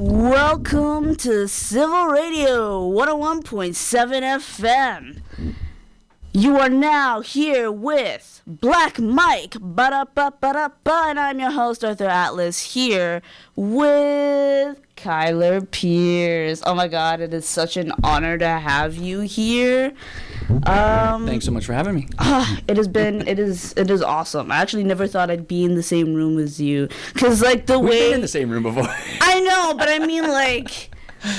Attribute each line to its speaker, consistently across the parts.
Speaker 1: Welcome to Civil Radio 101.7 FM. You are now here with Black Mike, ba-da-ba-ba-da-ba, and I'm your host, Arthur Atlas, here with Kyler Pierce. Oh my God, it is such an honor to have you here.
Speaker 2: Thanks so much for having me.
Speaker 1: It is awesome. I actually never thought I'd be in the same room as you, cause like the
Speaker 2: We've
Speaker 1: way
Speaker 2: been in the same room before.
Speaker 1: I know, but I mean like.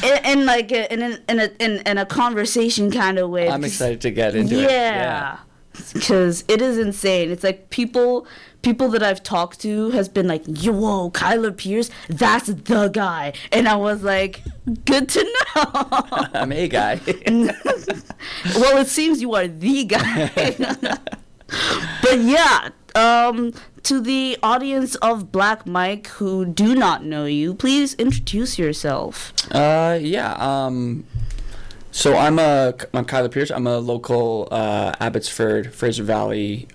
Speaker 1: In a conversation kind of way.
Speaker 2: I'm excited to get into it.
Speaker 1: Yeah, because it is insane. It's like people that I've talked to has been like, "Whoa, Kyler Pierce, that's the guy," and I was like, "Good to know."
Speaker 2: I'm a guy.
Speaker 1: Well, it seems you are the guy. But yeah. To the audience of Black Mike who do not know you, please introduce yourself.
Speaker 2: So I'm Kyler Pierce. I'm a local Abbotsford, Fraser Valley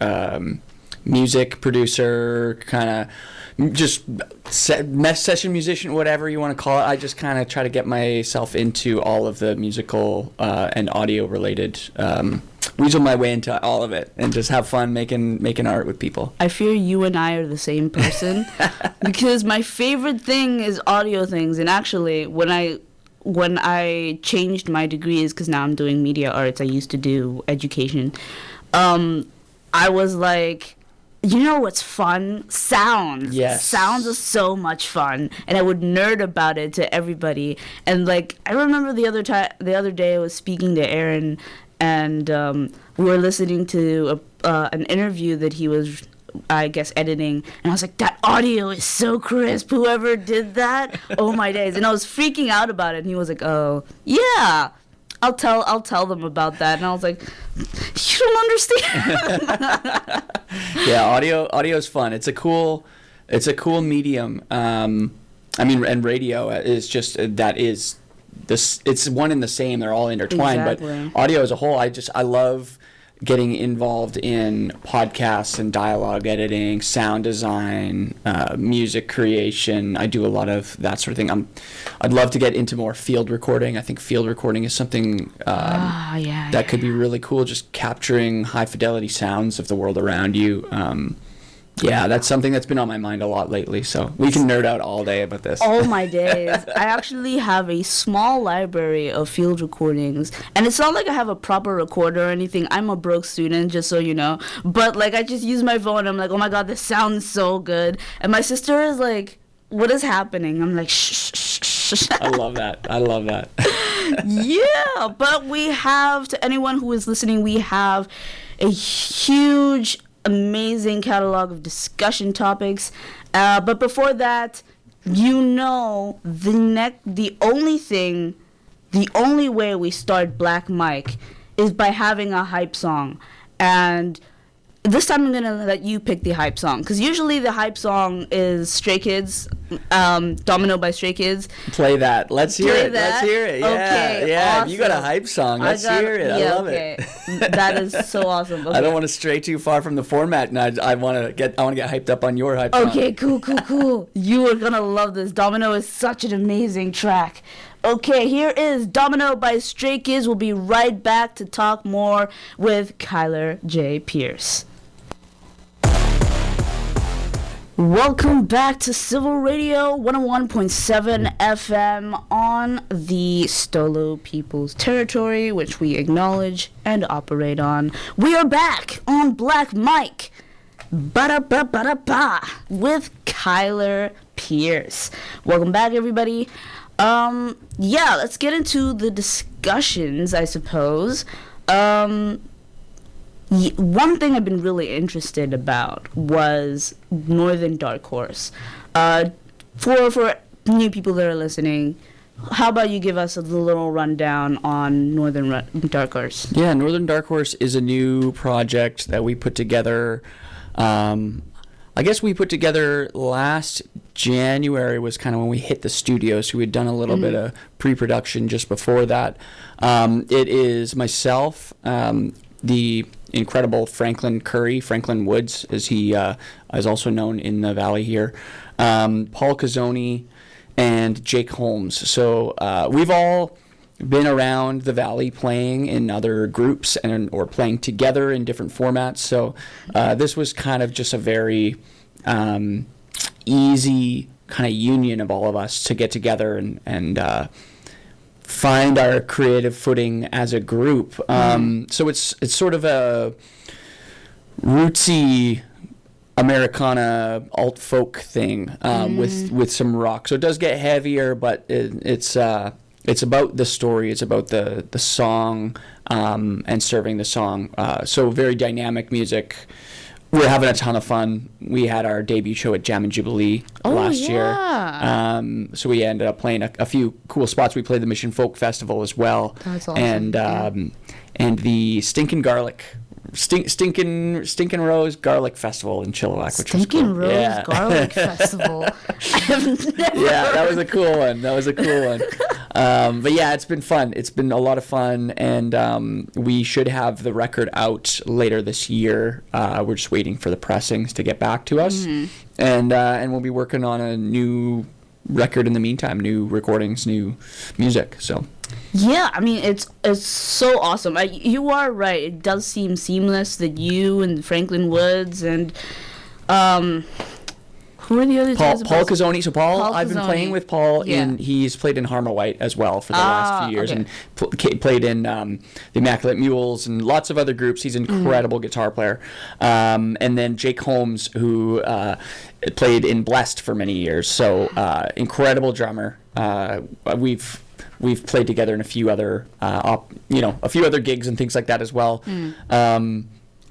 Speaker 2: music producer, kind of just session musician, whatever you want to call it. I just kind of try to get myself into all of the musical and audio related. Weasel my way into all of it and just have fun making art with people.
Speaker 1: I fear you and I are the same person because my favorite thing is audio things. And actually, when I changed my degrees, because now I'm doing media arts, I used to do education, I was like, you know what's fun? Sounds.
Speaker 2: Yes.
Speaker 1: Sounds are so much fun, and I would nerd about it to everybody. And like, I remember the other day I was speaking to Aaron, and we were listening to an interview that he was, I guess, editing, and I was like, that audio is so crisp. Whoever did that, oh my days! And I was freaking out about it, and he was like, oh yeah, I'll tell them about that. And I was like, you don't understand.
Speaker 2: Yeah, audio is fun. It's a cool medium. And radio is just it's one and the same. They're all intertwined.
Speaker 1: Exactly.
Speaker 2: But audio as a whole, I love getting involved in podcasts and dialogue editing, sound design, music creation. I do a lot of that sort of thing. I'd love to get into more field recording. I think field recording is something that could be really cool, just capturing high fidelity sounds of the world around you. That's something that's been on my mind a lot lately, so we can nerd out all day about this.
Speaker 1: All my days. I actually have a small library of field recordings, and it's not like I have a proper recorder or anything. I'm a broke student, just so you know, but like I just use my phone and I'm like, oh my God, this sounds so good. And my sister is like, what is happening? I'm like, shh, shh, shh.
Speaker 2: I love that.
Speaker 1: Yeah, but we have, to anyone who is listening, we have a huge, amazing catalog of discussion topics, but before that, the only way we start Black Mike is by having a hype song. And this time I'm gonna let you pick the hype song, because usually the hype song is Stray Kids, Domino by Stray Kids.
Speaker 2: Play that. Let's hear it.
Speaker 1: That?
Speaker 2: Let's hear it. Yeah,
Speaker 1: okay,
Speaker 2: yeah.
Speaker 1: Awesome.
Speaker 2: You got a hype song. Let's hear it. I love it.
Speaker 1: That is so awesome. Okay.
Speaker 2: I don't want to stray too far from the format, and I want to get hyped up on your hype song.
Speaker 1: Okay, cool. You are gonna love this. Domino is such an amazing track. Okay, here is Domino by Stray Kids. We'll be right back to talk more with Kyler J. Pierce. Welcome back to Civil Radio 101.7 FM on the Stolo People's Territory, which we acknowledge and operate on. We are back on Black Mike, ba-da-ba-ba-da-ba, with Kyler Pierce. Welcome back, everybody. Let's get into the discussions, I suppose. One thing I've been really interested about was Northern Dark Horse. For new people that are listening, how about you give us a little rundown on Northern Dark Horse?
Speaker 2: Yeah, Northern Dark Horse is a new project that we put together. I guess we put together last January was kind of when we hit the studio, so we'd done a little bit of pre-production just before that. It is myself, the incredible Franklin Woods, as he is also known in the valley here, Paul Cazzoni, and Jake Holmes. So we've all been around the Valley playing in other groups or playing together in different formats. So this was kind of just a very easy kind of union of all of us to get together and find our creative footing as a group. So it's sort of a rootsy Americana alt folk thing with some rock. So it does get heavier, but it's about the story. It's about the song and serving the song. So very dynamic music. We're having a ton of fun. We had our debut show at Jam and Jubilee last year. So we ended up playing a few cool spots. We played the Mission Folk Festival as well.
Speaker 1: That's awesome.
Speaker 2: And the Stinkin' Rose Garlic Festival in Chilliwack, which was cool.
Speaker 1: Stinkin' Rose Garlic Festival. I have never.
Speaker 2: Yeah, that was a cool one. But yeah, it's been fun. It's been a lot of fun, and we should have the record out later this year. We're just waiting for the pressings to get back to us, and we'll be working on a new record in the meantime, new recordings, new music. So.
Speaker 1: Yeah, I mean, it's so awesome. You are right. It does seem seamless that you and Franklin Woods and who are the other guys?
Speaker 2: Paul Cazzoni. So Paul I've been
Speaker 1: Cazzoni.
Speaker 2: playing with Paul he's played in Harma White as well for the last few years, and played in the Immaculate Mules and lots of other groups. He's an incredible guitar player. And then Jake Holmes, who played in Blessed for many years. So incredible drummer. We've played together in a few other gigs and things like that as well.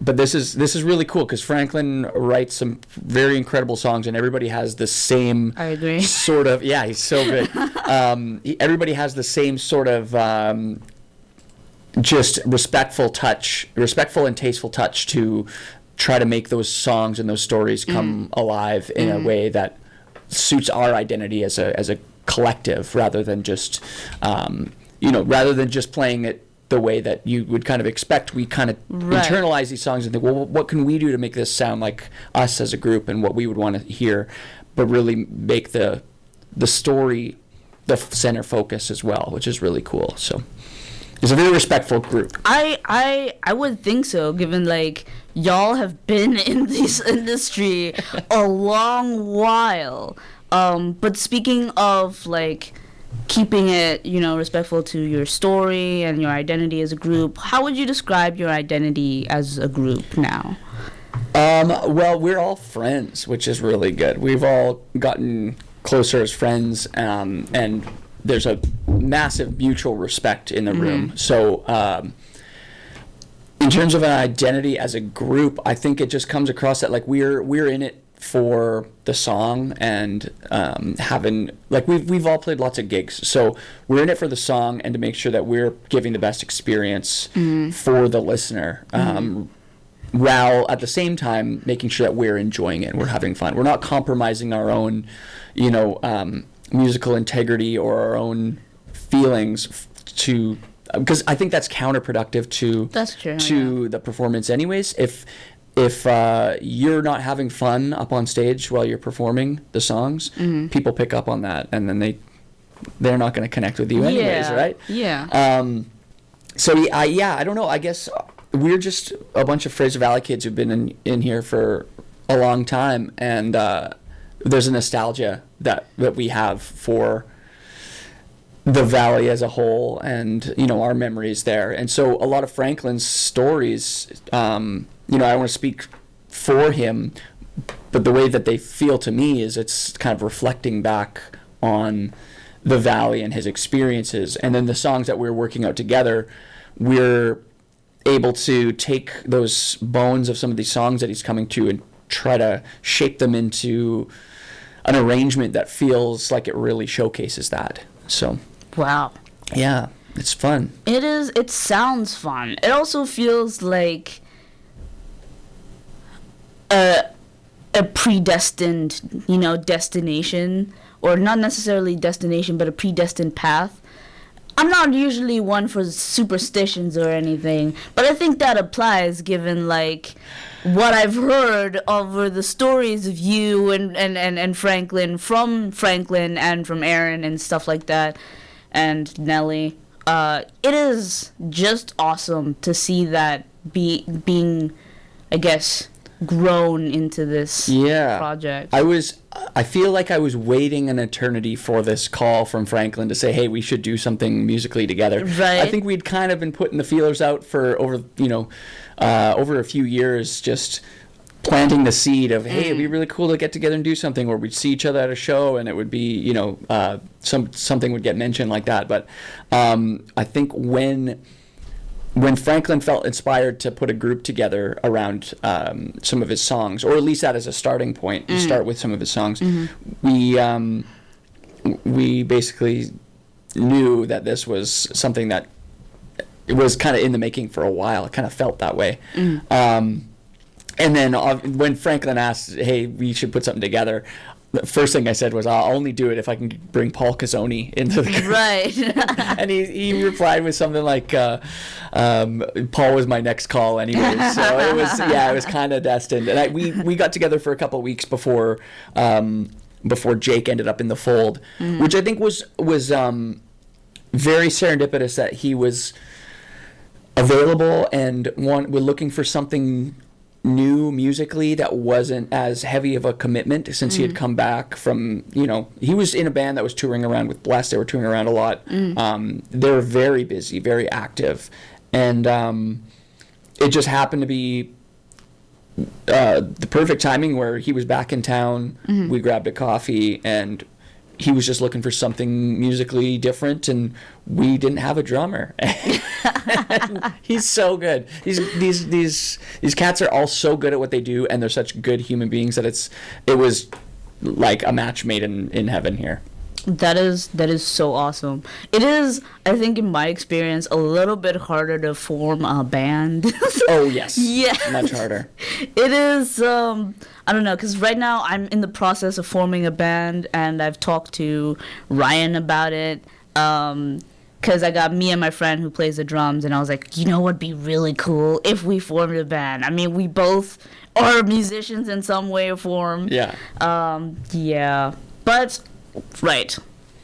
Speaker 2: But this is really cool because Franklin writes some very incredible songs, and everybody has the same
Speaker 1: I agree.
Speaker 2: sort of. Yeah, he's so good. Everybody has the same sort of just respectful and tasteful touch to try to make those songs and those stories come alive in a way that suits our identity as a collective, rather than just playing it the way that you would kind of expect. We kind of internalize these songs and think, well, what can we do to make this sound like us as a group and what we would want to hear, but really make the story the center focus as well, which is really cool. So it's a very respectful group.
Speaker 1: I would think so, given like y'all have been in this industry a long while. But speaking of like keeping it, respectful to your story and your identity as a group, how would you describe your identity as a group now?
Speaker 2: Well, we're all friends, which is really good. We've all gotten closer as friends, and there's a massive mutual respect in the room. So, in terms of an identity as a group, I think it just comes across that like we're in it for the song, and having like we've all played lots of gigs, so we're in it for the song and to make sure that we're giving the best experience for the listener, while at the same time making sure that we're enjoying it and we're having fun. We're not compromising our own musical integrity or our own feelings because I think that's counterproductive to the performance anyways. If you're not having fun up on stage while you're performing the songs, people pick up on that, and then they're not going to connect with you anyways, right?
Speaker 1: Yeah.
Speaker 2: I don't know. I guess we're just a bunch of Fraser Valley kids who've been in here for a long time, and there's a nostalgia that we have for the Valley as a whole, and our memories there. And so a lot of Franklin's stories, I don't want to speak for him, but the way that they feel to me is it's kind of reflecting back on the Valley and his experiences. And then the songs that we're working out together, we're able to take those bones of some of these songs that he's coming to and try to shape them into an arrangement that feels like it really showcases that. So,
Speaker 1: wow.
Speaker 2: Yeah, it's fun.
Speaker 1: It is. It sounds fun. It also feels like a predestined, destination, or not necessarily destination, but a predestined path. I'm not usually one for superstitions or anything, but I think that applies given like what I've heard over the stories of you and Franklin, from Franklin and from Aaron and stuff like that, and Nelly. It is just awesome to see that being, I guess, grown into this project.
Speaker 2: I feel like I was waiting an eternity for this call from Franklin to say, hey, we should do something musically together.
Speaker 1: Right.
Speaker 2: I think we'd kind of been putting the feelers out for over a few years, just planting the seed of, hey, it'd be really cool to get together and do something, or we'd see each other at a show and it would be, something would get mentioned like that. But I think when Franklin felt inspired to put a group together around some of his songs, or at least that as a starting point, to start with some of his songs, we basically knew that this was something that it was kind of in the making for a while. It kind of felt that way. And then when Franklin asked, hey, we should put something together, the first thing I said was, I'll only do it if I can bring Paul Cazzoni into the group.
Speaker 1: Right.
Speaker 2: And he replied with something like, Paul was my next call anyway. So it was kind of destined. And we got together for a couple of weeks before Jake ended up in the fold, which I think was very serendipitous that he was available and we're looking for something new musically that wasn't as heavy of a commitment, since he had come back from, he was in a band that was touring around with Bless. They were touring around a lot. They were very busy, very active, and it just happened to be the perfect timing where he was back in town. We grabbed a coffee and he was just looking for something musically different, and we didn't have a drummer. He's so good. These cats are all so good at what they do, and they're such good human beings that it was like a match made in heaven here.
Speaker 1: That is so awesome. It is, I think, in my experience, a little bit harder to form a band.
Speaker 2: Oh, yes.
Speaker 1: Yeah.
Speaker 2: Much harder.
Speaker 1: It is, I don't know, because right now I'm in the process of forming a band, and I've talked to Ryan about it, because I got me and my friend who plays the drums, and I was like, what'd be really cool if we formed a band? I mean, we both are musicians in some way or form.
Speaker 2: Yeah.
Speaker 1: Yeah. But... Right.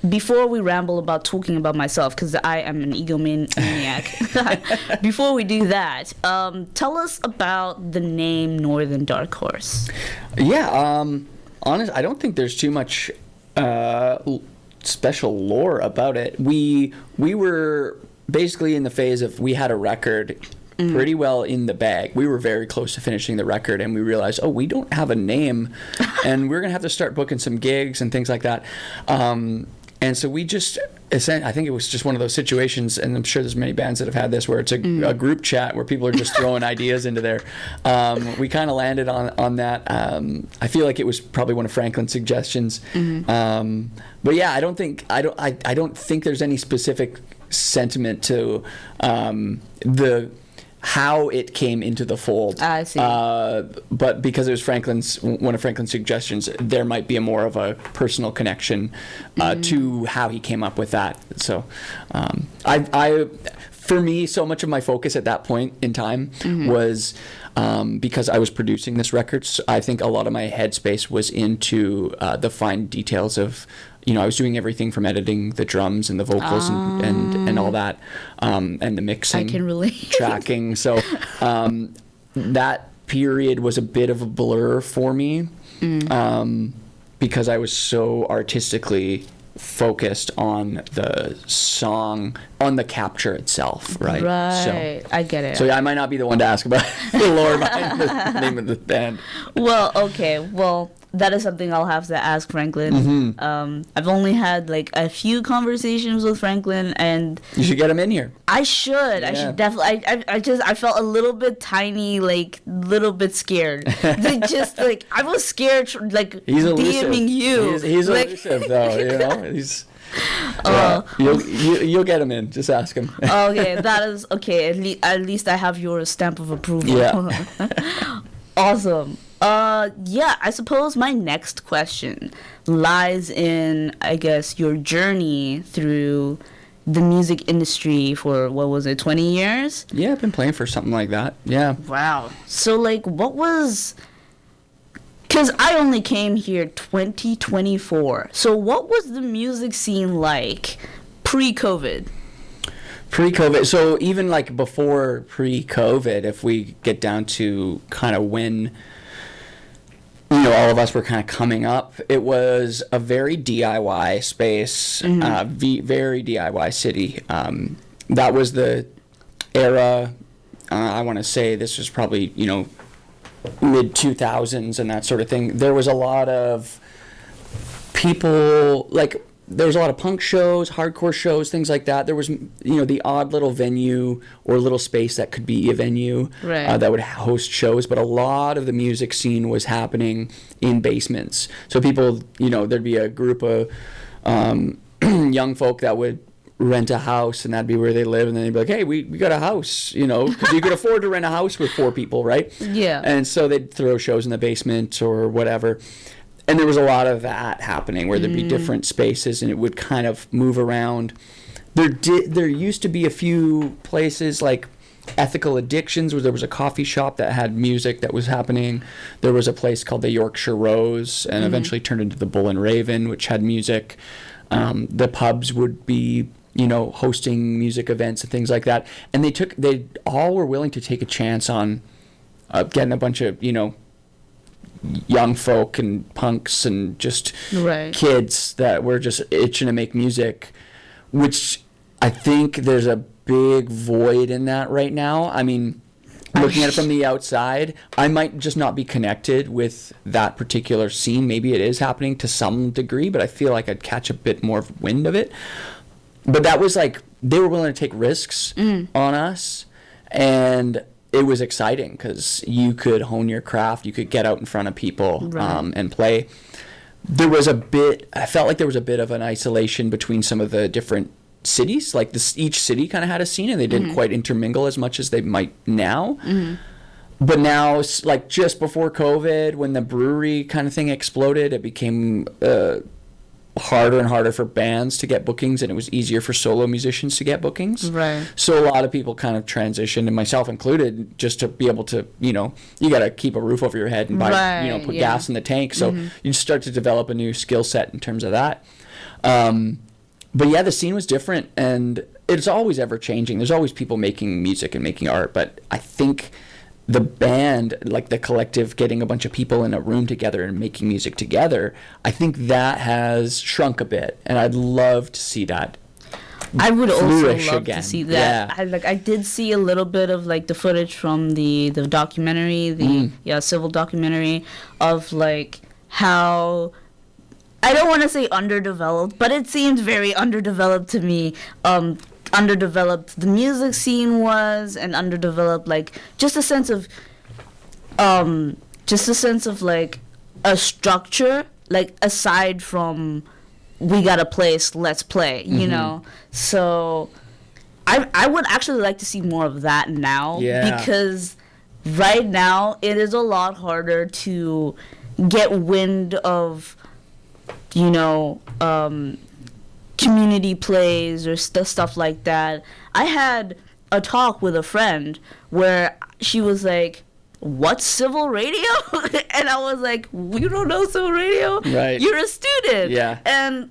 Speaker 1: Before we ramble about talking about myself, because I am an egomaniac, before we do that, tell us about the name Northern Dark Horse.
Speaker 2: Yeah, honest, I don't think there's too much special lore about it. We were basically in the phase of, we had a record pretty well in the bag. We were very close to finishing the record, and we realized, we don't have a name, and we're gonna have to start booking some gigs and things like that. And so we just, I think it was just one of those situations, and I'm sure there's many bands that have had this, where it's a group chat where people are just throwing ideas into there. We kind of landed on that. I feel like it was probably one of Franklin's suggestions. But yeah, I don't think there's any specific sentiment to how it came into the fold.
Speaker 1: I see.
Speaker 2: But because it was one of Franklin's suggestions, there might be more of a personal connection to how he came up with that. So, for me, so much of my focus at that point in time was because I was producing this record. So I think a lot of my headspace was into the fine details of, I was doing everything from editing the drums and the vocals and all that, and the mixing.
Speaker 1: I can relate.
Speaker 2: Tracking. So that period was a bit of a blur for me, because I was so artistically focused on the song, on the capture itself, right?
Speaker 1: Right.
Speaker 2: So,
Speaker 1: I get it.
Speaker 2: So yeah, I might not be the one to ask about the lore behind the name of the band.
Speaker 1: Well, okay. Well, that is something I'll have to ask Franklin. I've only had like a few conversations with Franklin, and
Speaker 2: you should get him in here.
Speaker 1: I should. Yeah. I should definitely. I felt a little bit tiny, like little bit scared. Just like I was scared, like
Speaker 2: he's elusive.
Speaker 1: DMing you.
Speaker 2: He's
Speaker 1: like,
Speaker 2: elusive though. He's. Yeah, you'll get him in. Just ask him.
Speaker 1: Okay, that is okay. At least I have your stamp of approval.
Speaker 2: Yeah.
Speaker 1: Awesome. Yeah, I suppose my next question lies in, I guess, your journey through the music industry for, what was it, 20 years?
Speaker 2: Yeah, I've been playing for something like that. Yeah.
Speaker 1: Wow. So, like, what was... Because I only came here 2024. So what was the music scene like pre-COVID?
Speaker 2: Pre-COVID, so even like before pre-COVID, if we get down to kind of when, all of us were kind of coming up, it was a very DIY space, very DIY city. That was the era, I want to say this was probably, mid 2000s and that sort of thing. There was a lot of people, like there was a lot of punk shows, hardcore shows, things like that. There was the odd little venue or little space that could be a venue,
Speaker 1: right,
Speaker 2: that would host shows, but a lot of the music scene was happening in basements. So people, there'd be a group of young folk that would rent a house, and that'd be where they live, and then they'd be like, hey, we got a house, because you could afford to rent a house with 4 people, right?
Speaker 1: Yeah.
Speaker 2: And so they'd throw shows in the basement or whatever, and there was a lot of that happening where there'd be different spaces, and it would kind of move around. There used to be a few places like Ethical Addictions, where there was a coffee shop that had music that was happening. There was a place called the Yorkshire Rose, and eventually turned into the Bull and Raven, which had music. The pubs would be hosting music events and things like that, and they all were willing to take a chance on getting a bunch of young folk and punks and just kids that were just itching to make music, which I think there's a big void in that right now. I mean, looking at it from the outside, I might just not be connected with that particular scene. Maybe it is happening to some degree, but I feel like I'd catch a bit more wind of it. But that was like, they were willing to take risks on us, and it was exciting because you could hone your craft, you could get out in front of people and play. I felt like there was a bit of an isolation between some of the different cities. Like each city kind of had a scene, and they didn't quite intermingle as much as they might now. But now, like just before COVID, when the brewery kind of thing exploded, it became harder and harder for bands to get bookings, and it was easier for solo musicians to get bookings.
Speaker 1: Right.
Speaker 2: So a lot of people kind of transitioned, and myself included, just to be able to, you got to keep a roof over your head and buy, put gas in the tank. So you start to develop a new skill set in terms of that. But yeah, the scene was different, and it's always ever changing. There's always people making music and making art, but I think the band, like the collective, getting a bunch of people in a room together and making music together, I think that has shrunk a bit, and I'd love to see that.
Speaker 1: I would also love
Speaker 2: again.
Speaker 1: to see that.
Speaker 2: Yeah.
Speaker 1: I did see a little bit of like the footage from the documentary, the civil documentary of like how, I don't want to say underdeveloped, but it seemed very underdeveloped to me. Underdeveloped the music scene was, and underdeveloped like just a sense of like a structure, like aside from we got a place, let's play, So I would actually like to see more of that now, because right now it is a lot harder to get wind of community plays or stuff like that. I had a talk with a friend where she was like, what's civil radio? And I was like, you don't know civil radio?
Speaker 2: Right.
Speaker 1: You're a student.
Speaker 2: Yeah.
Speaker 1: And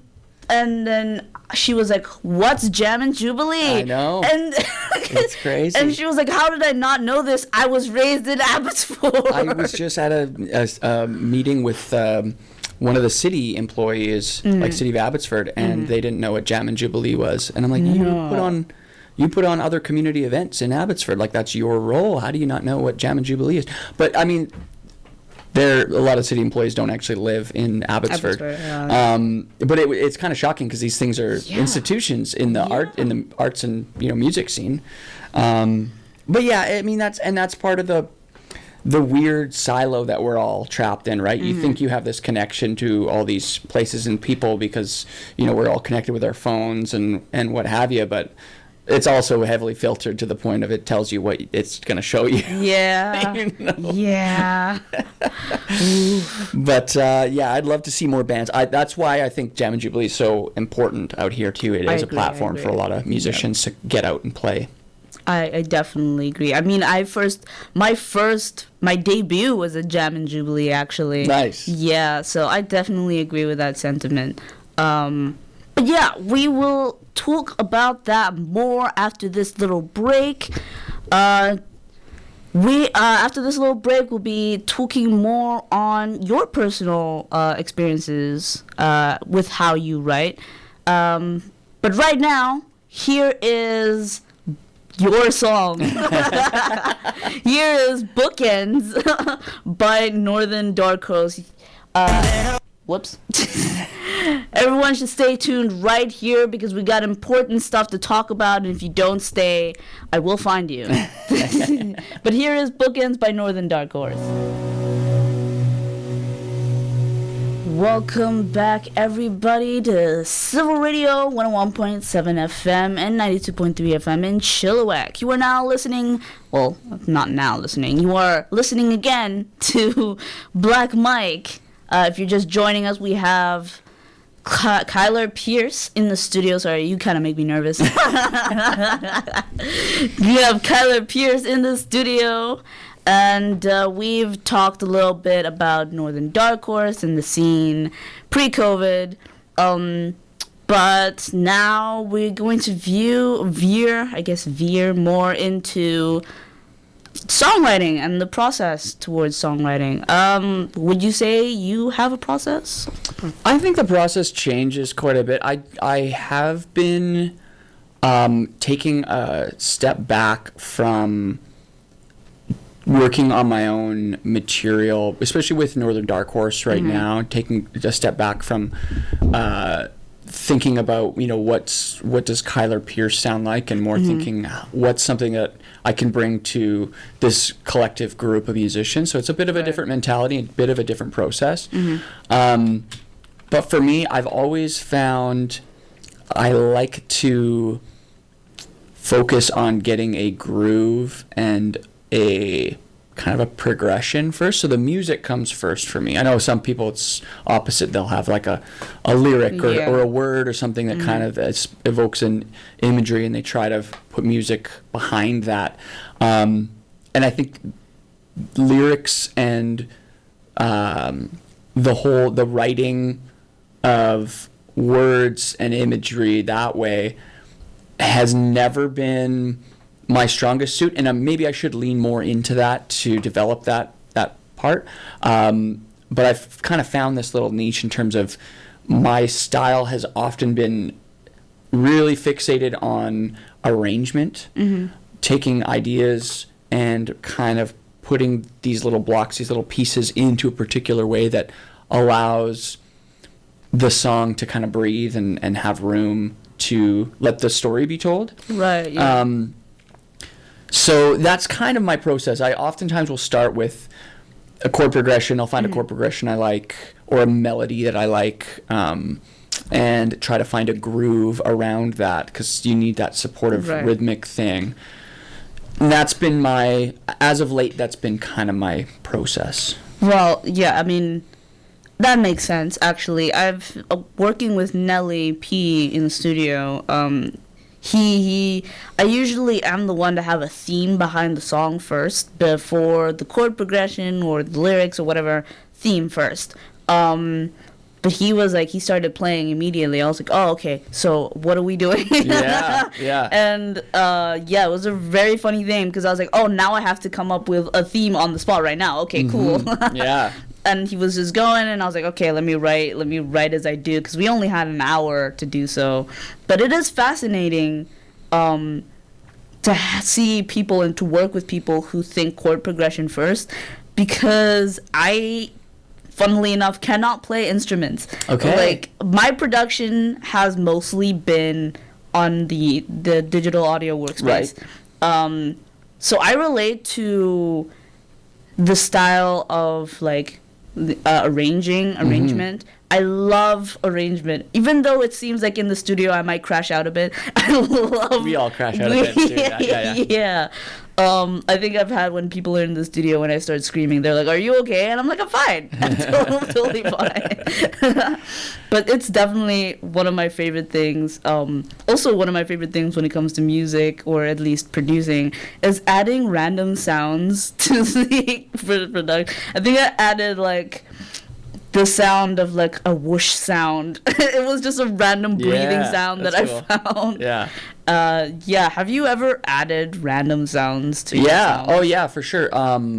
Speaker 1: then she was like, what's Jam and Jubilee?
Speaker 2: I know.
Speaker 1: And
Speaker 2: it's crazy.
Speaker 1: And she was like, how did I not know this? I was raised in Abbotsford.
Speaker 2: I was just at a meeting with one of the city employees, like City of Abbotsford, and they didn't know what Jam and Jubilee was. And I'm like, you put on other community events in Abbotsford, like that's your role. How do you not know what Jam and Jubilee is? But I mean, a lot of city employees don't actually live in Abbotsford. But it's kind of shocking because these things are institutions in the arts and music scene. But yeah, I mean that's part of the weird silo that we're all trapped in, right? You think you have this connection to all these places and people because we're all connected with our phones and what have you, but it's also heavily filtered to the point of it tells you what it's going to show you.
Speaker 1: Yeah.
Speaker 2: You know?
Speaker 1: Yeah.
Speaker 2: But I'd love to see more bands. That's why I think Jam and Jubilee is so important out here too. It is a platform for a lot of musicians to get out and play.
Speaker 1: I definitely agree. I mean, my debut was a Jam and Jubilee, actually.
Speaker 2: Nice.
Speaker 1: Yeah, so I definitely agree with that sentiment. But yeah, we will talk about that more after this little break. After this little break, we'll be talking more on your personal experiences with how you write. But right now, here is your song. Here is Bookends by Northern Dark Horse. Whoops. Everyone should stay tuned right here because we got important stuff to talk about, and if you don't stay, I will find you. But here is Bookends by Northern Dark Horse. Welcome back, everybody, to Civil Radio 101.7 FM and 92.3 FM in Chilliwack. You are now listening, well, not now listening, you are listening again to Black Mike. If you're just joining us, we have Kyler Pierce in the studio. Sorry, you kind of make me nervous. We have Kyler Pierce in the studio, and we've talked a little bit about Northern Dark Horse and the scene pre-COVID. But now we're going to veer more into songwriting and the process towards songwriting. Would you say you have a process?
Speaker 2: I think the process changes quite a bit. I have been taking a step back from working on my own material, especially with Northern Dark Horse right now, taking a step back from thinking about, what does Kyler Pierce sound like, and more thinking what's something that I can bring to this collective group of musicians. So it's a bit of a different mentality, a bit of a different process. But for me, I've always found I like to focus on getting a groove and a kind of a progression first. So the music comes first for me. I know some people it's opposite. They'll have like a lyric or a word or something that kind of evokes an imagery, and they try to put music behind that. And I think lyrics and the writing of words and imagery that way has never been my strongest suit, and maybe I should lean more into that to develop that part. But I've kind of found this little niche in terms of my style has often been really fixated on arrangement, taking ideas and kind of putting these little blocks, these little pieces into a particular way that allows the song to kind of breathe and have room to let the story be told.
Speaker 1: Right, yeah.
Speaker 2: So that's kind of my process. I oftentimes will start with a chord progression. I'll find a chord progression I like or a melody that I like, and try to find a groove around that because you need that supportive rhythmic thing. And that's been as of late, that's been kind of my process.
Speaker 1: Well, yeah, I mean, that makes sense, actually. I've working with Nelly P in the studio. I usually am the one to have a theme behind the song first, before the chord progression or the lyrics or whatever, theme first. But he started playing immediately. I was like, oh, okay, so what are we doing?
Speaker 2: Yeah.
Speaker 1: And, it was a very funny thing, because I was like, oh, now I have to come up with a theme on the spot right now. Okay, cool.
Speaker 2: Yeah.
Speaker 1: And he was just going, and I was like, okay, let me write as I do, because we only had an hour to do so. But it is fascinating to see people and to work with people who think chord progression first, because I, funnily enough, cannot play instruments.
Speaker 2: Okay.
Speaker 1: Like, my production has mostly been on the digital audio workspace.
Speaker 2: Right.
Speaker 1: So I relate to the style of, like, arrangement. I love arrangement. Even though it seems like in the studio I might crash out a bit, I love.
Speaker 2: We all crash out a bit doing that. Yeah.
Speaker 1: Yeah. I think I've had when people are in the studio when I start screaming, they're like, "Are you okay?" And I'm like, "I'm fine. I'm totally fine." But it's definitely one of my favorite things. Also, one of my favorite things when it comes to music, or at least producing, is adding random sounds to the production. I think I added like the sound of like a whoosh sound. It was just a random breathing sound that
Speaker 2: cool.
Speaker 1: I found.
Speaker 2: Yeah.
Speaker 1: Yeah. Have you ever added random sounds to your sounds?
Speaker 2: Oh yeah, for sure.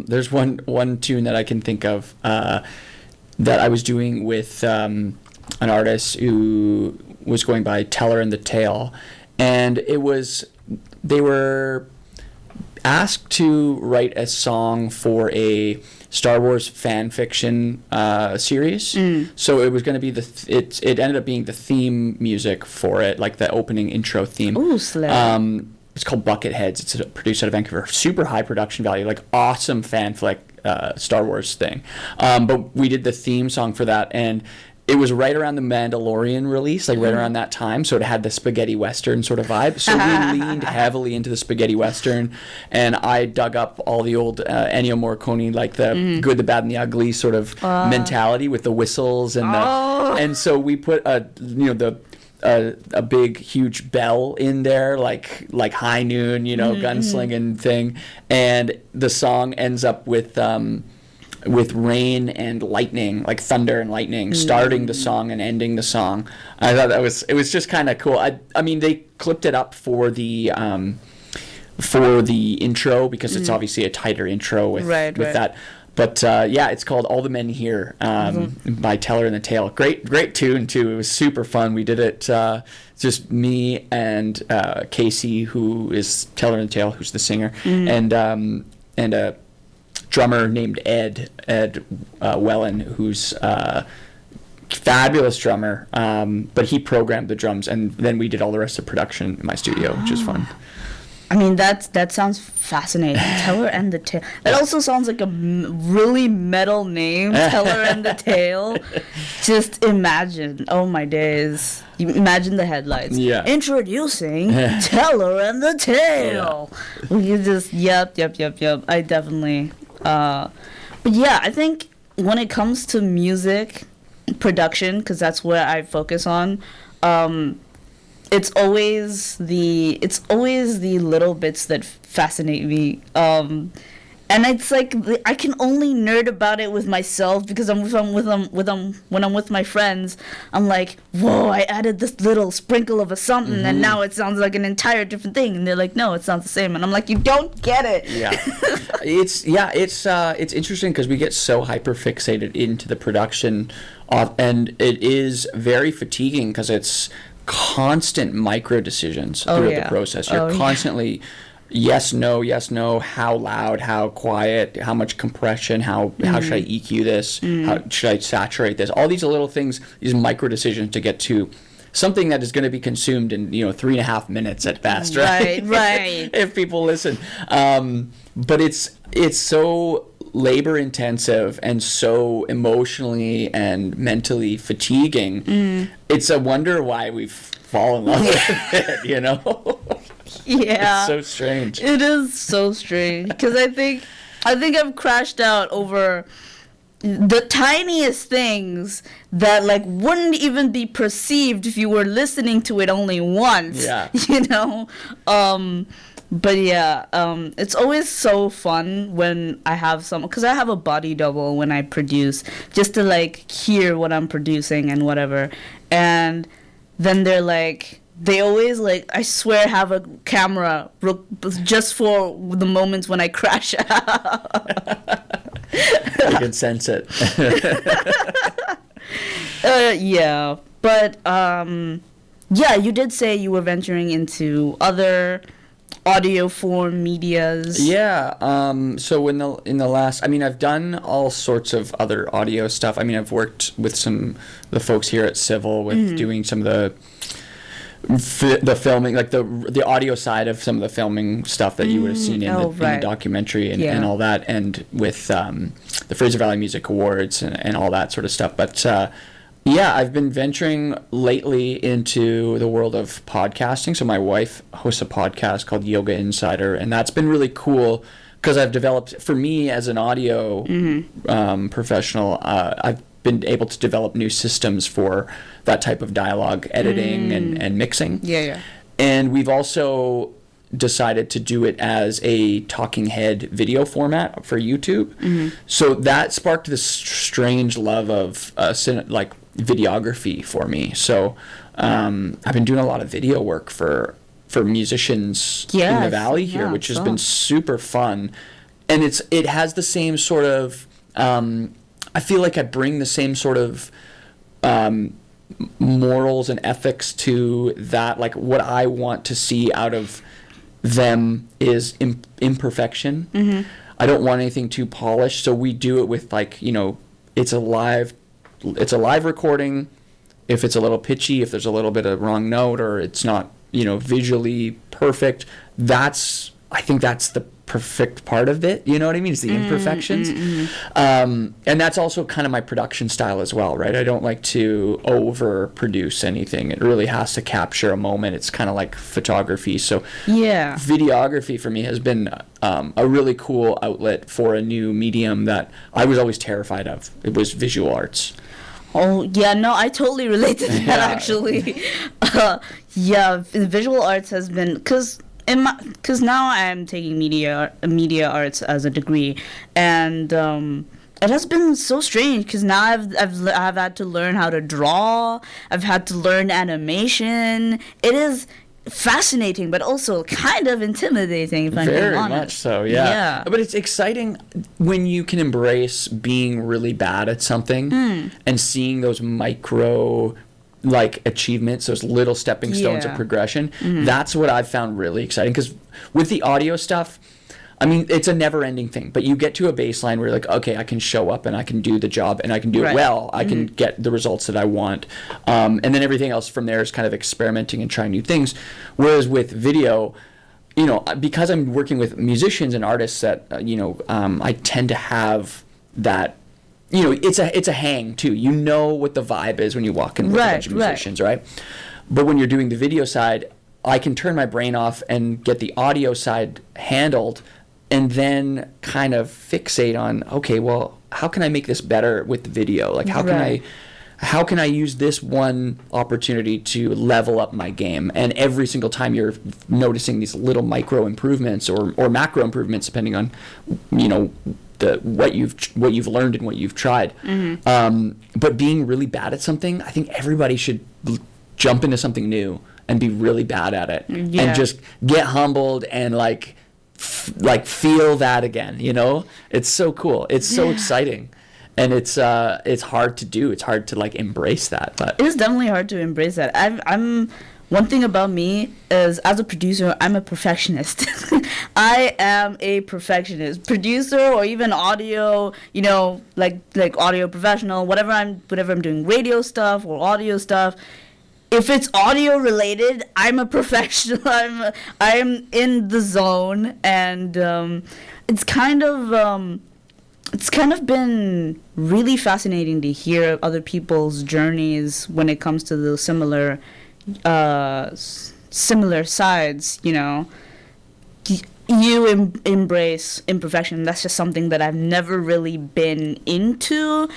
Speaker 2: There's one tune that I can think of that I was doing with an artist who was going by Teller and the Tail, and they were asked to write a song for a Star Wars fan fiction series. So it was going to be it ended up being the theme music for it, like the opening intro theme.
Speaker 1: Ooh, slay.
Speaker 2: It's called Bucketheads. It's produced out of Vancouver. Super high production value, like awesome fan flick Star Wars thing. But we did the theme song for that, and it was right around the Mandalorian release, like right around that time. So it had the spaghetti western sort of vibe. So we leaned heavily into the spaghetti western, and I dug up all the old Ennio Morricone, like the good, the bad, and the ugly sort of mentality with the whistles and and so we put a big huge bell in there, like High Noon, gunslinging thing, and the song ends up with rain and lightning, like thunder and lightning, starting the song and ending the song. I thought it was just kind of cool. I mean, they clipped it up for the intro because it's obviously a tighter intro with that. But yeah, it's called All the Men Here by Teller and the Tail. Great tune too. It was super fun. We did it just me and Casey, who is Teller and the Tail, who's the singer, and a drummer named Ed Wellen, who's a fabulous drummer, but he programmed the drums, and then we did all the rest of the production in my studio, which is fun.
Speaker 1: I mean, that sounds fascinating. Teller and the Tail. That also sounds like a really metal name, Teller and the Tail. Just imagine. Oh, my days. You imagine the headlights.
Speaker 2: Yeah.
Speaker 1: Introducing Teller and the Tail. Yeah. You just, yep. I definitely... but yeah, I think when it comes to music production, because that's where I focus on, it's always the little bits that fascinate me. And it's like I can only nerd about it with myself because when I'm with my friends, I'm like, whoa, I added this little sprinkle of a something, and now it sounds like an entire different thing. And they're like, no, it sounds the same. And I'm like, you don't get it.
Speaker 2: Yeah, it's interesting because we get so hyper fixated into the production, and it is very fatiguing because it's constant micro decisions throughout the process. You're constantly. Yes, no, how loud, how quiet, how much compression, how should I EQ this, how should I saturate this, all these little things, these micro decisions to get to something that is going to be consumed in 3.5 minutes at best, right?
Speaker 1: Right.
Speaker 2: If people listen. But it's so labor intensive and so emotionally and mentally fatiguing. It's a wonder why we've fallen in love with it,
Speaker 1: Yeah.
Speaker 2: It's so strange.
Speaker 1: It is so strange because I think I've crashed out over the tiniest things that like wouldn't even be perceived if you were listening to it only once.
Speaker 2: Yeah.
Speaker 1: But yeah, it's always so fun when I have because I have a body double when I produce, just to like hear what I'm producing and whatever, and then they're like. They always, like, I swear, have a camera just for the moments when I crash out.
Speaker 2: You can sense it.
Speaker 1: Yeah. But, yeah, you did say you were venturing into other audio form medias.
Speaker 2: Yeah. So in the last, I mean, I've done all sorts of other audio stuff. I mean, I've worked with the folks here at Civil with doing some of the filming, like the audio side of some of the filming stuff that you would have seen in the documentary and all that, and with the Fraser Valley Music Awards and all that sort of stuff. But Yeah, I've been venturing lately into the world of podcasting. So my wife hosts a podcast called Yoga Insider, and that's been really cool because I've developed, for me as an audio professional, I've been able to develop new systems for that type of dialogue editing and mixing.
Speaker 1: Yeah.
Speaker 2: And we've also decided to do it as a talking head video format for YouTube. So that sparked this strange love of like videography for me. So I've been doing a lot of video work for musicians in the valley here, which has been super fun. And it has the same sort of I feel like I bring the same sort of morals and ethics to that. Like what I want to see out of them is imperfection. I don't want anything too polished, so we do it with like, it's a live recording. If it's a little pitchy, if there's a little bit of wrong note, or it's not visually perfect, I think that's the perfect part of it. You know what I mean? It's the imperfections. And that's also kind of my production style as well, right? I don't like to overproduce anything. It really has to capture a moment. It's kind of like photography. So videography for me has been a really cool outlet for a new medium that I was always terrified of. It was visual arts.
Speaker 1: Oh, yeah, no, I totally relate to that, actually. Visual arts has been, because now I'm taking media arts as a degree, and it has been so strange because now I've had to learn how to draw. I've had to learn animation. It is fascinating, but also kind of intimidating, if I'm being honest. Very
Speaker 2: much so, yeah. But it's exciting when you can embrace being really bad at something and seeing those micro achievements, those little stepping stones of progression. That's what I've found really exciting, because with the audio stuff, I mean, it's a never-ending thing, but you get to a baseline where you're like, okay, I can show up and I can do the job and I can do it well. I can get the results that I want. And then everything else from there is kind of experimenting and trying new things. Whereas with video, because I'm working with musicians and artists that, I tend to have that, it's a hang too. You know what the vibe is when you walk in with a bunch of musicians, right? But when you're doing the video side, I can turn my brain off and get the audio side handled, and then kind of fixate on, okay, well, how can I make this better with the video? Like, how can I use this one opportunity to level up my game? And every single time you're noticing these little micro improvements or macro improvements, depending on, what you've learned and what you've tried. But being really bad at something, I think everybody should jump into something new and be really bad at it, and just get humbled and feel that again. It's so cool. It's so exciting, and it's hard to do. It's hard to embrace that. But
Speaker 1: it is definitely hard to embrace that. I'm one thing about me is, as a producer, I'm a perfectionist. I am a perfectionist. Producer or even audio, like audio professional, whatever I'm doing, radio stuff or audio stuff. If it's audio related, I'm a professional. I'm in the zone, and it's kind of been really fascinating to hear other people's journeys when it comes to the similar sides. You embrace imperfection. That's just something that I've never really been into.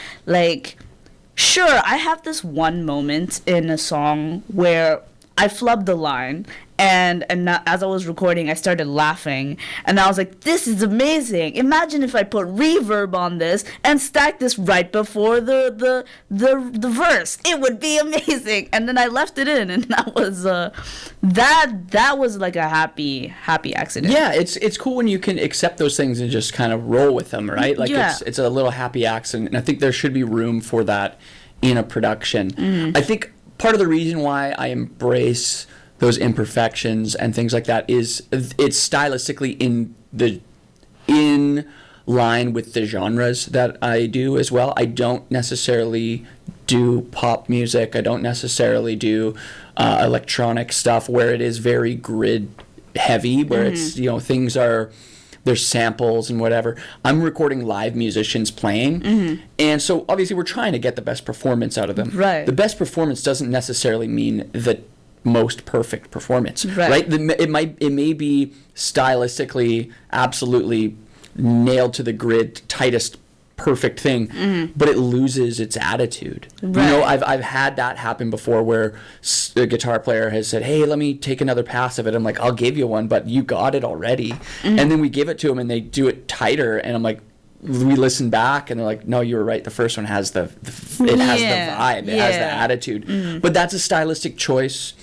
Speaker 1: Sure, I have this one moment in a song where I flubbed a line, and as I was recording, I started laughing, and I was like, this is amazing. Imagine if I put reverb on this and stack this right before the verse. It would be amazing. And then I left it in, and that was that was like a happy accident.
Speaker 2: Yeah, it's cool when you can accept those things and just kind of roll with them, right? It's a little happy accident, and I think there should be room for that in a production. I think part of the reason why I embrace those imperfections and things like that is it's stylistically in line with the genres that I do as well. I don't necessarily do pop music. I don't necessarily do electronic stuff where it is very grid heavy, where it's things are there's samples and whatever. I'm recording live musicians playing. And so obviously we're trying to get the best performance out of them.
Speaker 1: Right.
Speaker 2: The best performance doesn't necessarily mean the most perfect performance, right? It may be stylistically absolutely nailed to the grid, tightest perfect thing, but it loses its attitude.
Speaker 1: Right.
Speaker 2: You know, I've had that happen before where a guitar player has said, hey, let me take another pass of it. I'm like, I'll give you one, but you got it already. And then we give it to them and they do it tighter, and I'm like, we listen back and they're like, no, you were right, the first one has it has the vibe, it has the attitude. But that's a stylistic choice.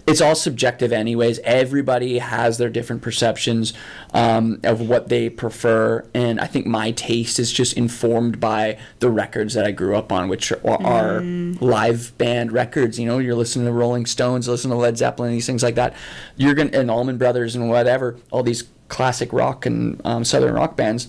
Speaker 2: It's all subjective anyways. Everybody has their different perceptions of what they prefer, and I think my taste is just informed by the records that I grew up on, which are live band records. You know, you're listening to Rolling Stones, listening to Led Zeppelin, these things like that. And Allman Brothers and whatever, all these classic rock and southern rock bands,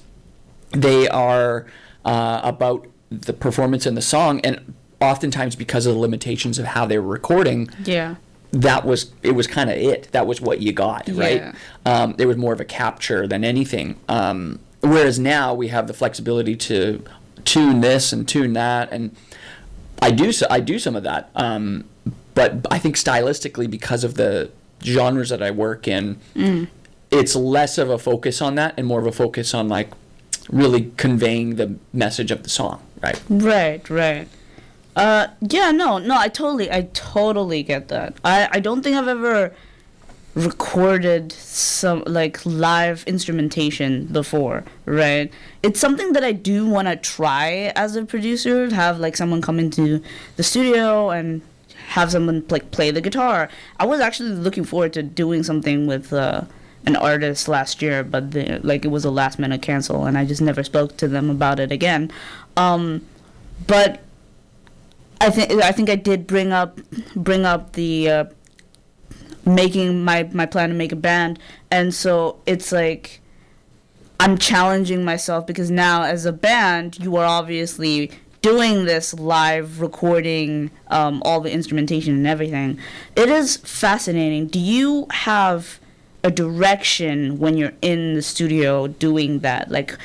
Speaker 2: they are about the performance in the song, and oftentimes because of the limitations of how they were recording.
Speaker 1: Yeah.
Speaker 2: It was kind of it. That was what you got, right? It was more of a capture than anything. Whereas now we have the flexibility to tune this and tune that, and I do some of that. But I think stylistically, because of the genres that I work in, it's less of a focus on that and more of a focus on like really conveying the message of the song, right?
Speaker 1: Right. I totally get that. I don't think I've ever recorded some like live instrumentation before, right? It's something that I do want to try as a producer, have like someone come into the studio and have someone like play the guitar. I was actually looking forward to doing something with an artist last year, but it was a last minute cancel, and I just never spoke to them about it again. But I think I did bring up the making my plan to make a band, and so it's like I'm challenging myself, because now as a band you are obviously doing this live recording, all the instrumentation and everything. It is fascinating. Do you have a direction when you're in the studio doing that? Like,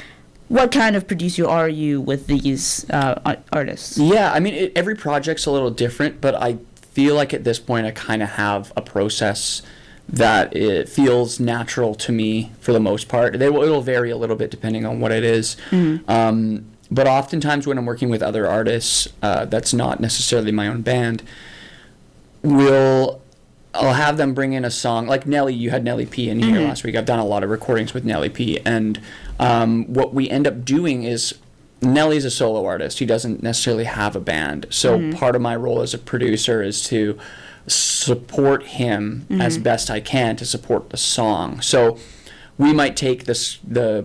Speaker 1: what kind of producer are you with these artists?
Speaker 2: Yeah, I mean, every project's a little different, but I feel like at this point I kind of have a process that it feels natural to me for the most part. It'll vary a little bit depending on what it is. But oftentimes when I'm working with other artists, that's not necessarily my own band, I'll have them bring in a song. Like Nelly, you had Nelly P in here last week. I've done a lot of recordings with Nelly P. And what we end up doing is, Nelly's a solo artist. He doesn't necessarily have a band. So part of my role as a producer is to support him as best I can to support the song. So we might take the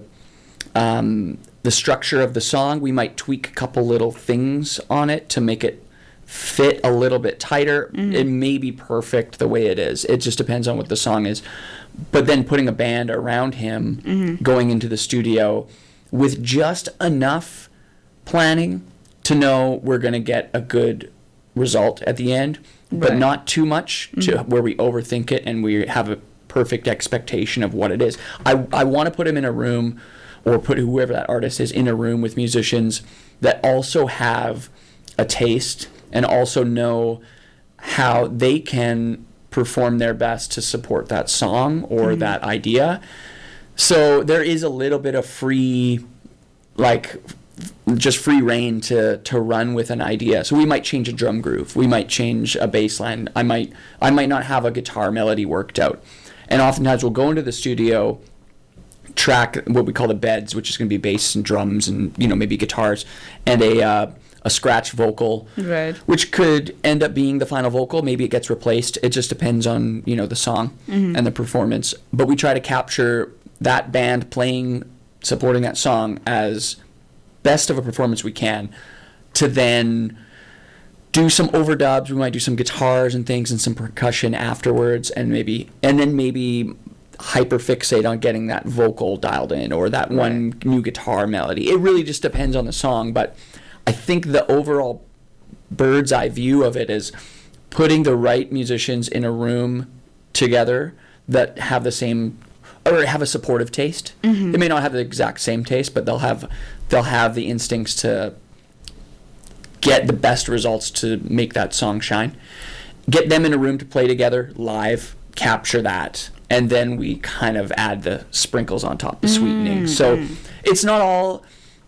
Speaker 2: structure of the song. We might tweak a couple little things on it to make it fit a little bit tighter. It may be perfect the way it is. It just depends on what the song is. But then putting a band around him, going into the studio with just enough planning to know we're going to get a good result at the end, but not too much to where we overthink it and we have a perfect expectation of what it is. I want to put him in a room, or put whoever that artist is in a room with musicians that also have a taste and also know how they can perform their best to support that song or that idea. So there is a little bit of free reign to run with an idea. So we might change a drum groove. We might change a bass line. I might not have a guitar melody worked out. And oftentimes we'll go into the studio, track what we call the beds, which is going to be bass and drums and maybe guitars, and a scratch vocal, which could end up being the final vocal. Maybe it gets replaced. It just depends on the song and the performance. But we try to capture that band playing, supporting that song as best of a performance we can, to then do some overdubs. We might do some guitars and things and some percussion afterwards, and then maybe hyperfixate on getting that vocal dialed in or that one new guitar melody. It really just depends on the song, but I think the overall bird's eye view of it is putting the right musicians in a room together that have the same or have a supportive taste.
Speaker 1: Mm-hmm.
Speaker 2: They may not have the exact same taste, but they'll have the instincts to get the best results to make that song shine. Get them in a room to play together live, capture that, and then we kind of add the sprinkles on top, the sweetening. So it's not all,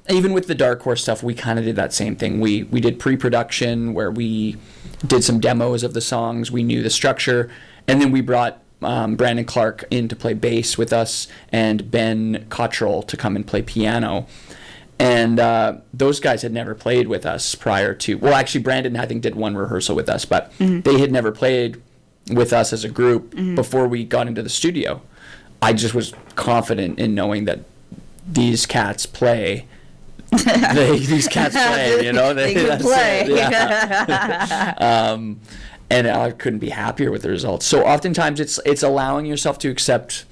Speaker 2: even with the Dark Horse stuff, we kind of did that same thing. We did pre-production where we did some demos of the songs, we knew the structure, and then we brought Brandon Clark in to play bass with us, and Ben Cottrell to come and play piano. And those guys had never played with us prior to, well, actually Brandon I think did one rehearsal with us, but they had never played with us as a group before we got into the studio. I just was confident in knowing that these cats play. These cats play, you know.
Speaker 1: They can play.
Speaker 2: Yeah. And I couldn't be happier with the results. So oftentimes it's allowing yourself to accept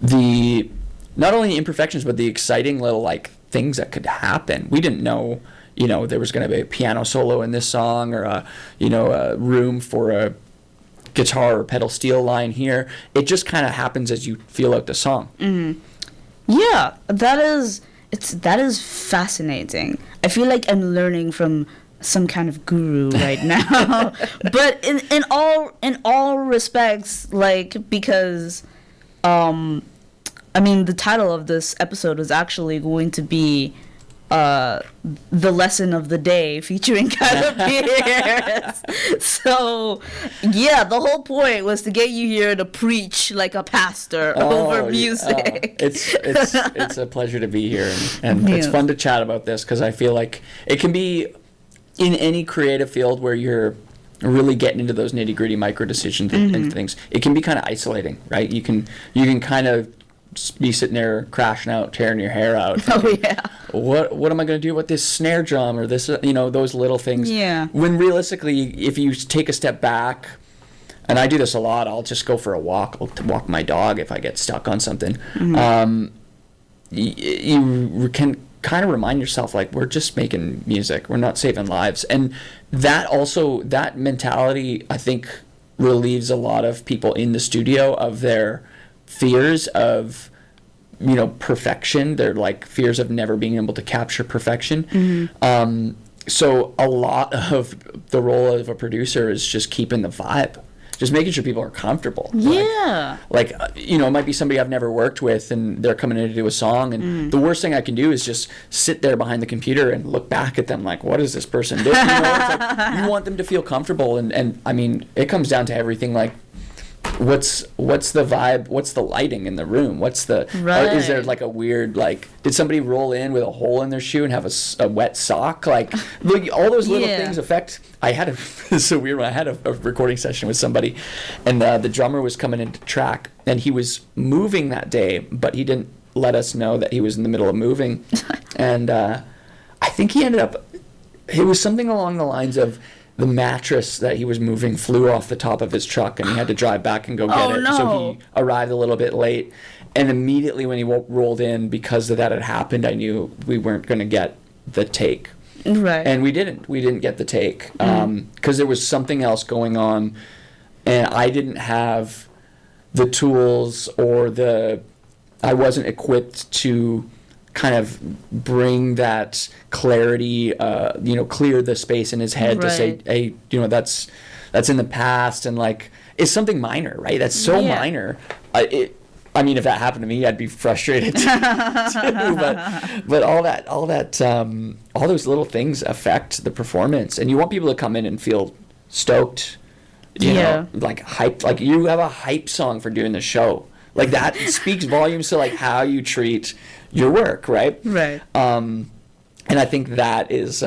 Speaker 2: the, not only the imperfections, but the exciting little like things that could happen. We didn't know, you know, there was going to be a piano solo in this song, or a room for a guitar or pedal steel line here. It just kind of happens as you feel out the song.
Speaker 1: Yeah, that is fascinating. I feel like I'm learning from some kind of guru right now. But in all respects, like, because I mean, the title of this episode was actually going to be the lesson of the day, featuring Kyler Pierce. So, yeah, the whole point was to get you here to preach like a pastor over music.
Speaker 2: It's a pleasure to be here, and it's fun to chat about this, because I feel like it can be in any creative field where you're really getting into those nitty-gritty micro decisions and things. It can be kind of isolating, right? You can kind of be sitting there crashing out, tearing your hair out.
Speaker 1: Oh yeah.
Speaker 2: What am I going to do with this snare drum or this? Those little things. Yeah. When realistically, if you take a step back, and I do this a lot, I'll just go for a walk. I'll walk my dog if I get stuck on something. You can kind of remind yourself, like, we're just making music. We're not saving lives. And that mentality, I think, relieves a lot of people in the studio of their fears of, perfection. They're like fears of never being able to capture perfection. So a lot of the role of a producer is just keeping the vibe, just making sure people are comfortable.
Speaker 1: Yeah.
Speaker 2: Like, it might be somebody I've never worked with, and they're coming in to do a song, and the worst thing I can do is just sit there behind the computer and look back at them like, what is this person doing? It's like, you want them to feel comfortable, and I mean, it comes down to everything, like, what's the vibe, what's the lighting in the room, what's the is there like a weird, like, did somebody roll in with a hole in their shoe and have a wet sock, like, look, all those little things affect. This is a weird one. I had a recording session with somebody, and the drummer was coming into track, and he was moving that day, but he didn't let us know that he was in the middle of moving. And I think he ended up, it was something along the lines of the mattress that he was moving flew off the top of his truck, and he had to drive back and go get it.
Speaker 1: No.
Speaker 2: So he arrived a little bit late, and immediately when he rolled in, because of that had happened, I knew we weren't going to get the take.
Speaker 1: Right.
Speaker 2: And we didn't get the take, because there was something else going on, and I didn't have the tools, or I wasn't equipped to kind of bring that clarity, clear the space in his head to say, hey, that's in the past, and like, it's something minor, right? That's so minor. I mean, if that happened to me, I'd be frustrated too. But all those little things affect the performance, and you want people to come in and feel stoked, you know, like hyped. Like, you have a hype song for doing the show. Like, that speaks volumes to like how you treat your work, right?
Speaker 1: Right.
Speaker 2: And I think that is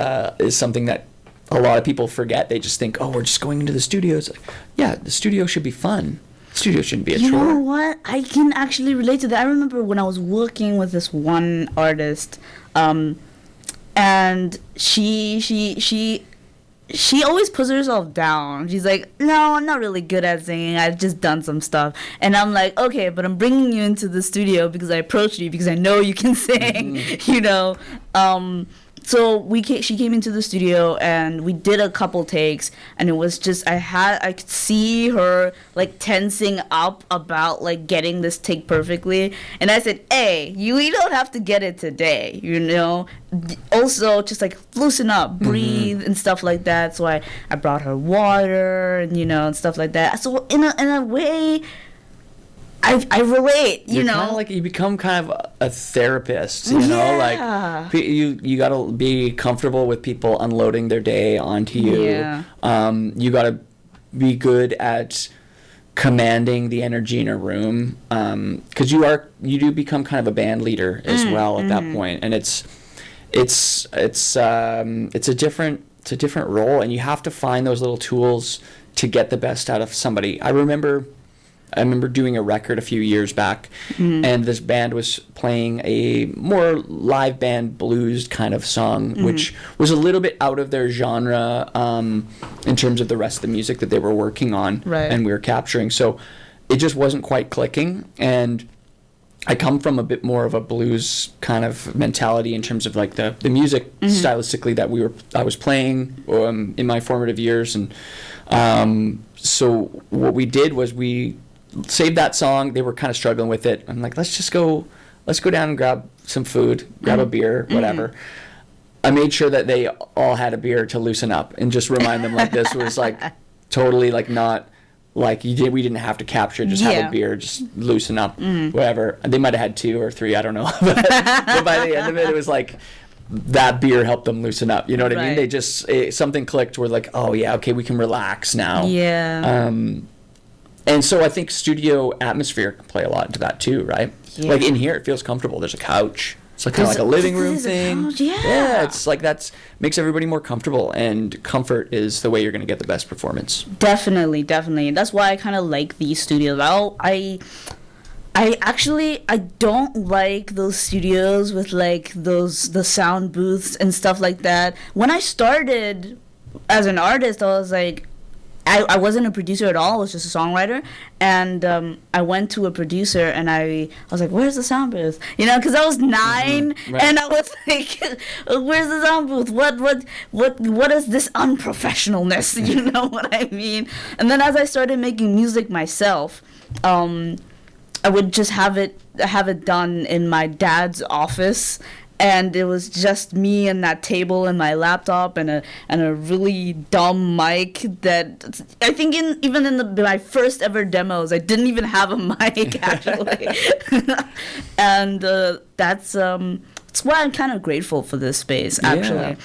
Speaker 2: something that a lot of people forget. They just think, oh, we're just going into the studio. It's like, yeah, the studio should be fun. The studio shouldn't be a chore.
Speaker 1: You know what? I can actually relate to that. I remember when I was working with this one artist, and she always puts herself down. She's like, no, I'm not really good at singing. I've just done some stuff. And I'm like, okay, but I'm bringing you into the studio because I approached you because I know you can sing, So she came into the studio and we did a couple takes, and it was just I could see her like tensing up about like getting this take perfectly, and I said, "Hey, you don't have to get it today, you know. Also, just like loosen up, breathe, and stuff like that." So I brought her water and and stuff like that. So in a way, I relate, you know.
Speaker 2: Kind of like you become kind of a therapist, you know, like you got to be comfortable with people unloading their day onto you.
Speaker 1: Yeah.
Speaker 2: You got to be good at commanding the energy in a room, because you do become kind of a band leader as well at that point, and it's a different role, and you have to find those little tools to get the best out of somebody. I remember doing a record a few years back, and this band was playing a more live band blues kind of song, which was a little bit out of their genre in terms of the rest of the music that they were working on, and we were capturing. So it just wasn't quite clicking, and I come from a bit more of a blues kind of mentality in terms of like the music stylistically that I was playing in my formative years, and so what we did was we saved that song. They were kind of struggling with it. I'm like, let's go down and grab some food, grab a beer, whatever. I made sure that they all had a beer to loosen up and just remind them like this was like totally like not like we didn't have to capture, just have a beer, just loosen up, whatever. They might have had 2 or 3, I don't know. but by the end of it was like that beer helped them loosen up. You know what I mean? They just, something clicked where like, oh yeah, okay, we can relax now.
Speaker 1: Yeah.
Speaker 2: And so I think studio atmosphere can play a lot into that too, right? Yeah. Like in here, it feels comfortable. There's a couch. It's like kind of like a living room thing. Yeah, it's like makes everybody more comfortable, and comfort is the way you're going to get the best performance.
Speaker 1: Definitely. That's why I kind of like these studios. I don't like those studios with like the sound booths and stuff like that. When I started as an artist, I was like, I wasn't a producer at all. I was just a songwriter, and I went to a producer and I was like, "Where's the sound booth?" You know, because I was 9, and I was like, "Where's the sound booth? What is this unprofessionalness?" You know what I mean? And then as I started making music myself, I would just have it done in my dad's office. And it was just me and that table and my laptop and a really dumb mic that I think even in my first ever demos I didn't even have a mic actually. And that's why I'm kind of grateful for this space actually.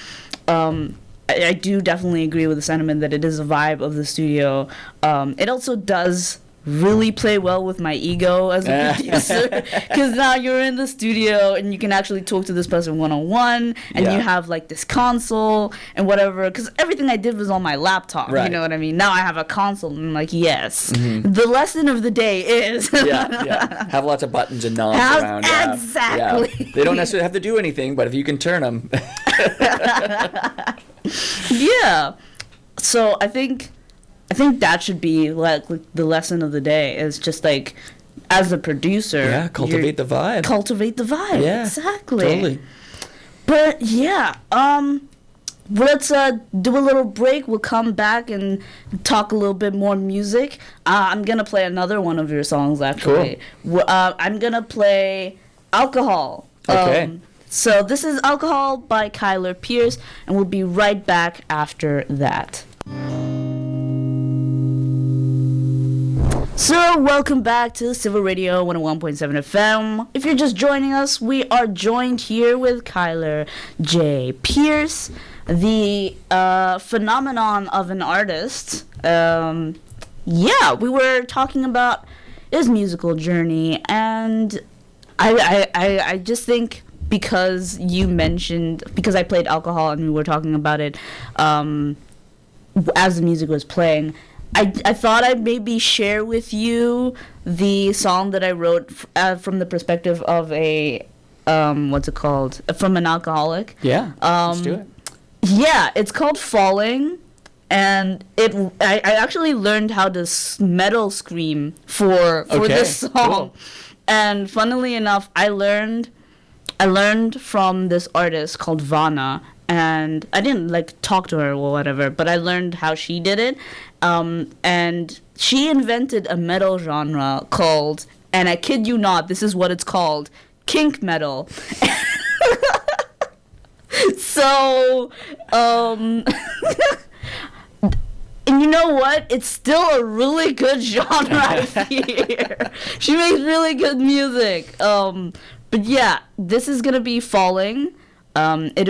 Speaker 1: I do definitely agree with the sentiment that it is a vibe of the studio. It also does really play well with my ego as a producer, because now you're in the studio and you can actually talk to this person one-on-one, and you have like this console and whatever, because everything I did was on my laptop, you know what I mean? Now I have a console and I'm like, yes, the lesson of the day is
Speaker 2: have lots of buttons and knobs around.
Speaker 1: Exactly.
Speaker 2: They don't necessarily have to do anything, but if you can turn them.
Speaker 1: So I think that should be like the lesson of the day, is just like, as a producer,
Speaker 2: cultivate the vibe.
Speaker 1: Yeah, exactly.
Speaker 2: Totally.
Speaker 1: But let's do a little break. We'll come back and talk a little bit more music. I'm gonna play another one of your songs actually. Cool. I'm gonna play Alcohol.
Speaker 2: Okay.
Speaker 1: So this is Alcohol by Kyler Pierce, and we'll be right back after that. So, welcome back to Civil Radio 101.7 FM. If you're just joining us, we are joined here with Kyler J. Pierce, the phenomenon of an artist. We were talking about his musical journey, and I just think because I played Alcohol and we were talking about it as the music was playing, I thought I'd maybe share with you the song that I wrote from the perspective of a, what's it called? From an alcoholic.
Speaker 2: Yeah, let's do it.
Speaker 1: Yeah, it's called Falling, and I actually learned how to metal scream for this song. Cool. And funnily enough, I learned I learned from this artist called Vana, and I didn't like talk to her or whatever, but I learned how she did it. And she invented a metal genre called, and I kid you not, this is what it's called, kink metal. So, and you know what? It's still a really good genre, I fear. She makes really good music. But yeah, this is gonna be Falling. It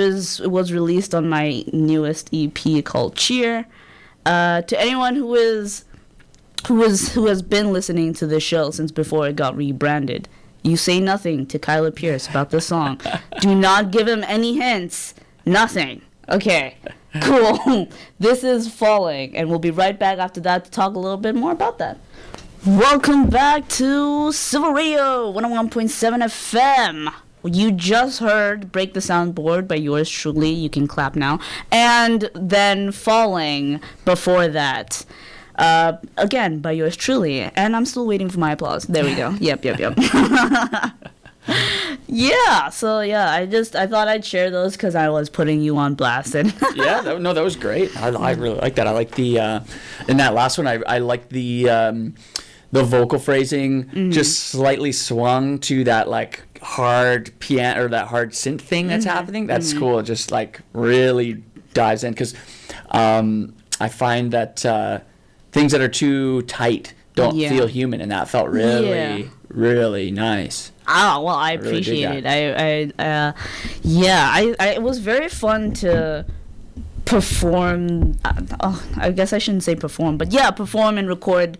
Speaker 1: was released on my newest EP called Cheer. To anyone who has been listening to the show since before it got rebranded, you say nothing to Kyla Pierce about the song. Do not give him any hints. Nothing. Okay. Cool. This is Falling, and we'll be right back after that to talk a little bit more about that. Welcome back to Civil Radio 101.7 FM. You just heard Break the Soundboard by yours truly. You can clap now. And then Falling before that. Again, by yours truly. And I'm still waiting for my applause. There we go. Yep. Yeah, so yeah, I thought I'd share those because I was putting you on blast. And
Speaker 2: Yeah, that was great. I really like that. I like the in that last one. I like the vocal phrasing just slightly swung to that like hard piano or that hard synth thing that's happening. That's cool. It just like really dives in because I find that things that are too tight don't feel human, and that felt really nice.
Speaker 1: Oh, well, I appreciate it. It was very fun to perform. I guess I shouldn't say perform, but yeah, perform and record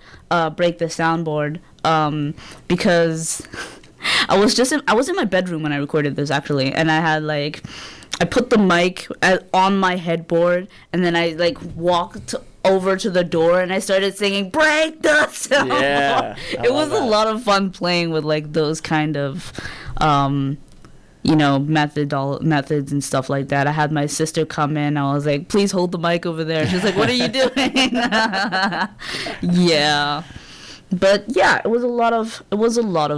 Speaker 1: Break the Soundboard because I was in my bedroom when I recorded this actually, and I put the mic on my headboard, and then I walked over to the door and I started singing Break the Soundboard.
Speaker 2: Yeah,
Speaker 1: it was a lot of fun playing with those kind of methods and stuff like that. I had my sister come in. I was like, please hold the mic over there. She's like, what are you doing? Yeah. But yeah, it was a lot of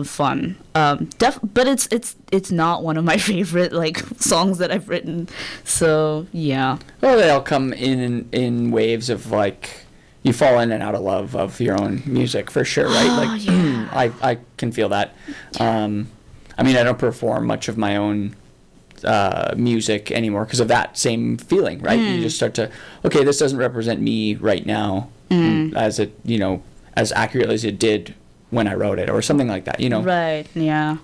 Speaker 1: fun. But it's not one of my favorite songs that I've written. So yeah.
Speaker 2: Well, they all come in waves of you fall in and out of love of your own music for sure, right?
Speaker 1: Yeah.
Speaker 2: I can feel that. I mean, I don't perform much of my own music anymore because of that same feeling, right? You just start to, okay, this doesn't represent me right now as it, as accurately as it did when I wrote it or something like that,
Speaker 1: Right, yeah.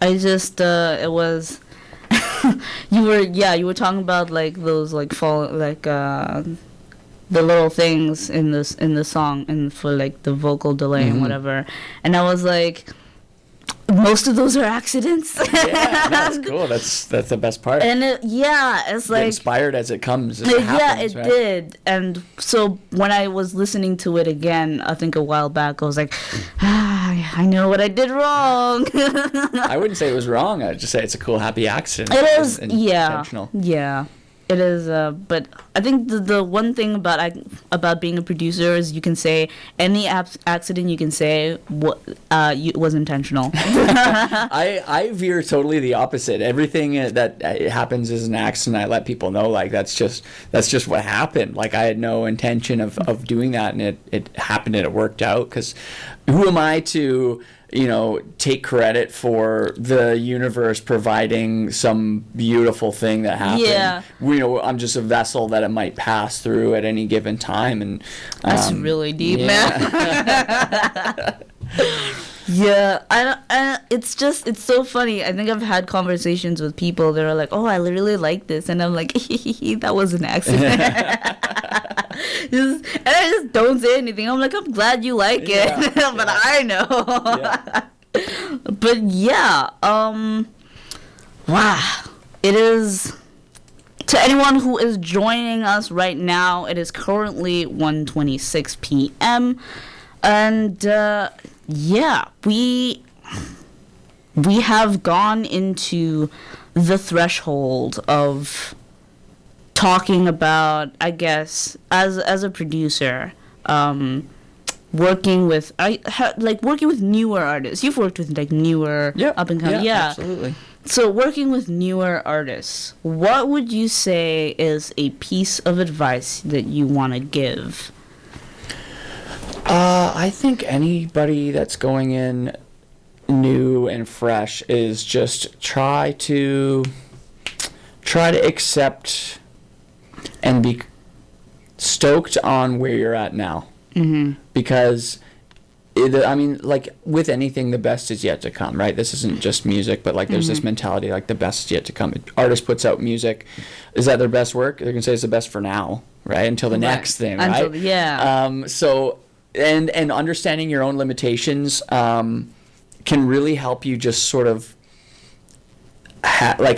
Speaker 1: I just, it was, you were talking about those the little things in the song and for the vocal delay and whatever. And I was like, most of those are accidents.
Speaker 2: Yeah, that's cool. That's the best part.
Speaker 1: And it's like
Speaker 2: inspired as it comes.
Speaker 1: It did. And so when I was listening to it again, I think a while back, I was like, I know what I did wrong.
Speaker 2: I wouldn't say it was wrong. I'd just say it's a cool, happy accident.
Speaker 1: It is,
Speaker 2: intentional.
Speaker 1: Yeah. It is, but I think the one thing about being a producer is you can say any accident you can say was intentional.
Speaker 2: I veer totally the opposite. Everything that happens is an accident. I let people know that's just what happened. I had no intention of doing that, and it happened and it worked out. Because who am I to take credit for the universe providing some beautiful thing that happened?
Speaker 1: Yeah.
Speaker 2: I'm just a vessel that it might pass through at any given time, and
Speaker 1: that's really deep, man. Yeah, it's so funny. I think I've had conversations with people that are like, "Oh, I really like this," and I'm like, "That was an accident." And I just don't say anything. I'm like, "I'm glad you like it," but I know. Yeah. But yeah, wow, it is. To anyone who is joining us right now, it is currently 1:26 p.m. And we have gone into the threshold of talking about, I guess, as a producer, working with working with newer artists. You've worked with newer up and coming,
Speaker 2: absolutely.
Speaker 1: So working with newer artists, what would you say is a piece of advice that you want to give?
Speaker 2: I think anybody that's going in new and fresh is just try to accept and be stoked on where you're at now. Mm-hmm. Because like with anything, the best is yet to come, right? This isn't just music, but like there's this mentality like the best is yet to come. Artist puts out music, is that their best work? They're gonna say it's the best for now, right? Until the next thing, right? So and understanding your own limitations can really help you just sort of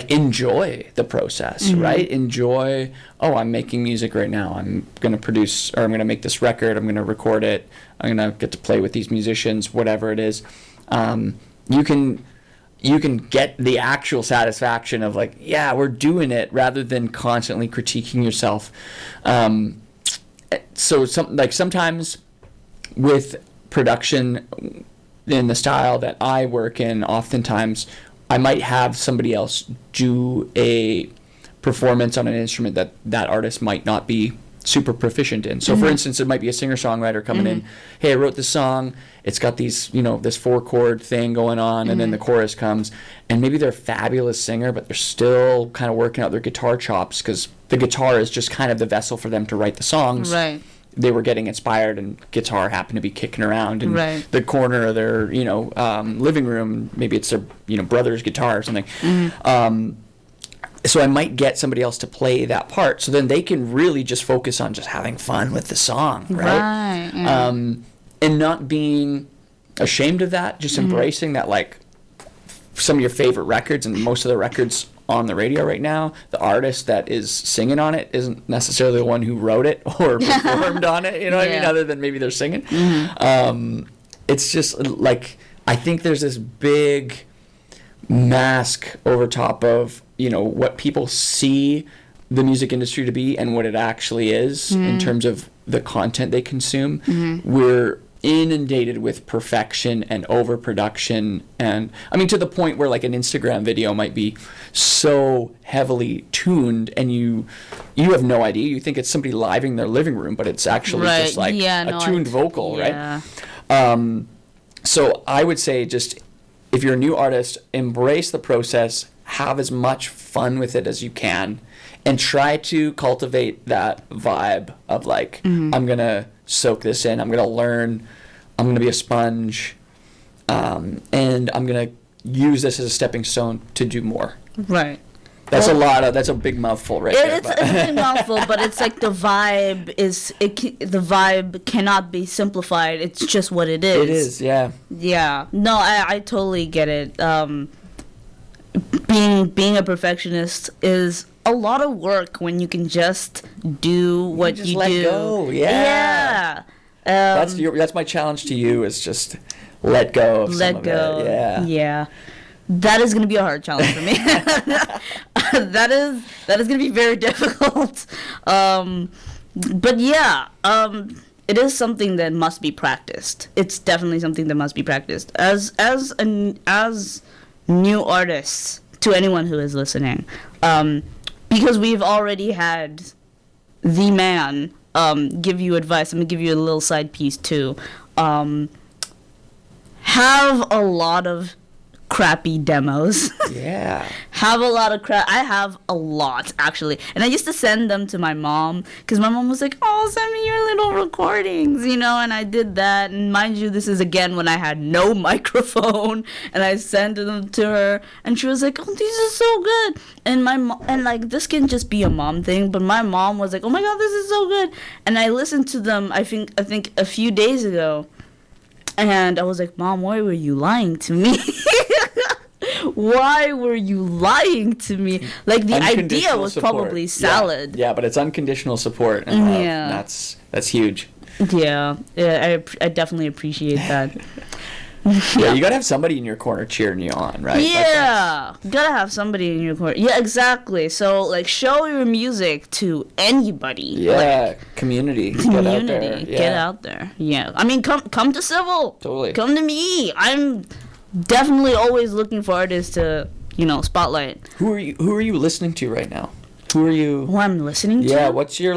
Speaker 2: enjoy the process, right? Enjoy, I'm making music right now. I'm going to produce, or I'm going to make this record. I'm going to record it. I'm going to get to play with these musicians, whatever it is. You can get the actual satisfaction of like, yeah, we're doing it, rather than constantly critiquing yourself. So sometimes with production in the style that I work in, oftentimes I might have somebody else do a performance on an instrument that artist might not be super proficient in. So for instance, it might be a singer-songwriter coming in, hey, I wrote this song, it's got these, this 4-chord thing going on, and then the chorus comes, and maybe they're a fabulous singer, but they're still kind of working out their guitar chops, because the guitar is just kind of the vessel for them to write the songs.
Speaker 1: Right.
Speaker 2: They were getting inspired, and guitar happened to be kicking around in the corner of their, living room. Maybe it's their, brother's guitar or something. So I might get somebody else to play that part, so then they can really just focus on just having fun with the song, right? And not being ashamed of that, just embracing that, like, some of your favorite records, and most of the records on the radio right now, the artist that is singing on it isn't necessarily the one who wrote it or performed on it, what I mean, other than maybe they're singing. It's just like, I think there's this big mask over top of, what people see the music industry to be and what it actually is in terms of the content they consume. We're inundated with perfection and overproduction, and I mean, to the point where like an Instagram video might be so heavily tuned, and you have no idea. You think it's somebody live in their living room, but it's actually just like a tuned vocal, right? So I would say, just if you're a new artist, embrace the process, have as much fun with it as you can, and try to cultivate that vibe of like, I'm gonna soak this in, I'm gonna learn, I'm gonna be a sponge, and I'm gonna use this as a stepping stone to do more. Right. That's a big mouthful right there.
Speaker 1: It's a big mouthful, but it's like the vibe cannot be simplified. It's just what it is.
Speaker 2: It is, yeah.
Speaker 1: Yeah. No, I totally get it. Being a perfectionist is a lot of work when you can just do what you do.
Speaker 2: Let go. Yeah. That's my challenge to you, is just let go of some of it. Yeah.
Speaker 1: Yeah. That is going to be a hard challenge for me. That is going to be very difficult. But yeah, it is something that must be practiced. It's definitely something that must be practiced. As new artists, to anyone who is listening, because we've already had the man give you advice. I'm going to give you a little side piece too. Have a lot of crappy demos.
Speaker 2: Yeah.
Speaker 1: Have a lot of crap. I have a lot, actually. And I used to send them to my mom, because my mom was like, oh, send me your little recordings, and I did that. And mind you, this is again when I had no microphone, and I sent them to her, and she was like, oh, these are so good. And and like, this can just be a mom thing, but my mom was like, oh my God, this is so good. And I listened to them, I think a few days ago, and I was like, Mom, why were you lying to me? Why were you lying to me? Like, the idea was support. Probably salad.
Speaker 2: Yeah, but it's unconditional support, and that's huge.
Speaker 1: Yeah, I definitely appreciate that.
Speaker 2: Yeah, you gotta have somebody in your corner cheering you on, right?
Speaker 1: Yeah, you gotta have somebody in your corner. Yeah, exactly. So, like, show your music to anybody.
Speaker 2: Yeah, community. Get out there. Yeah.
Speaker 1: Get out there. Yeah, I mean, come to Civil.
Speaker 2: Totally.
Speaker 1: Come to me. I'm definitely always looking for artists to, spotlight.
Speaker 2: Who are you listening to right now? Who are you?
Speaker 1: Who I'm listening to?
Speaker 2: Yeah, what's your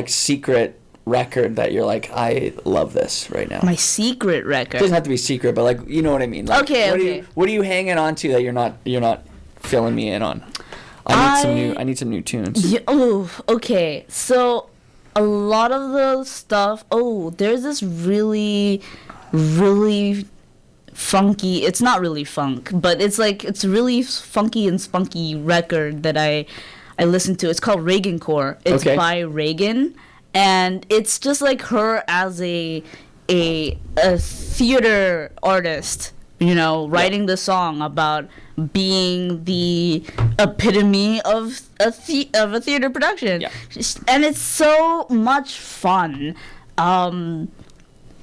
Speaker 2: secret record that you're like, I love this right now?
Speaker 1: My secret record.
Speaker 2: It doesn't have to be secret, but like, you know what I mean. Like,
Speaker 1: Okay.
Speaker 2: What are you hanging on to that you're not filling me in on? I need some new tunes.
Speaker 1: Yeah, oh, okay. So a lot of the stuff. Oh, there's this really, really funky. It's not really funk, but it's really funky and spunky record that I listen to. It's called Reagan Core. It's by Reagan, and it's just like her as a theater artist, writing the song about being the epitome of a theater production.
Speaker 2: Yeah.
Speaker 1: And it's so much fun.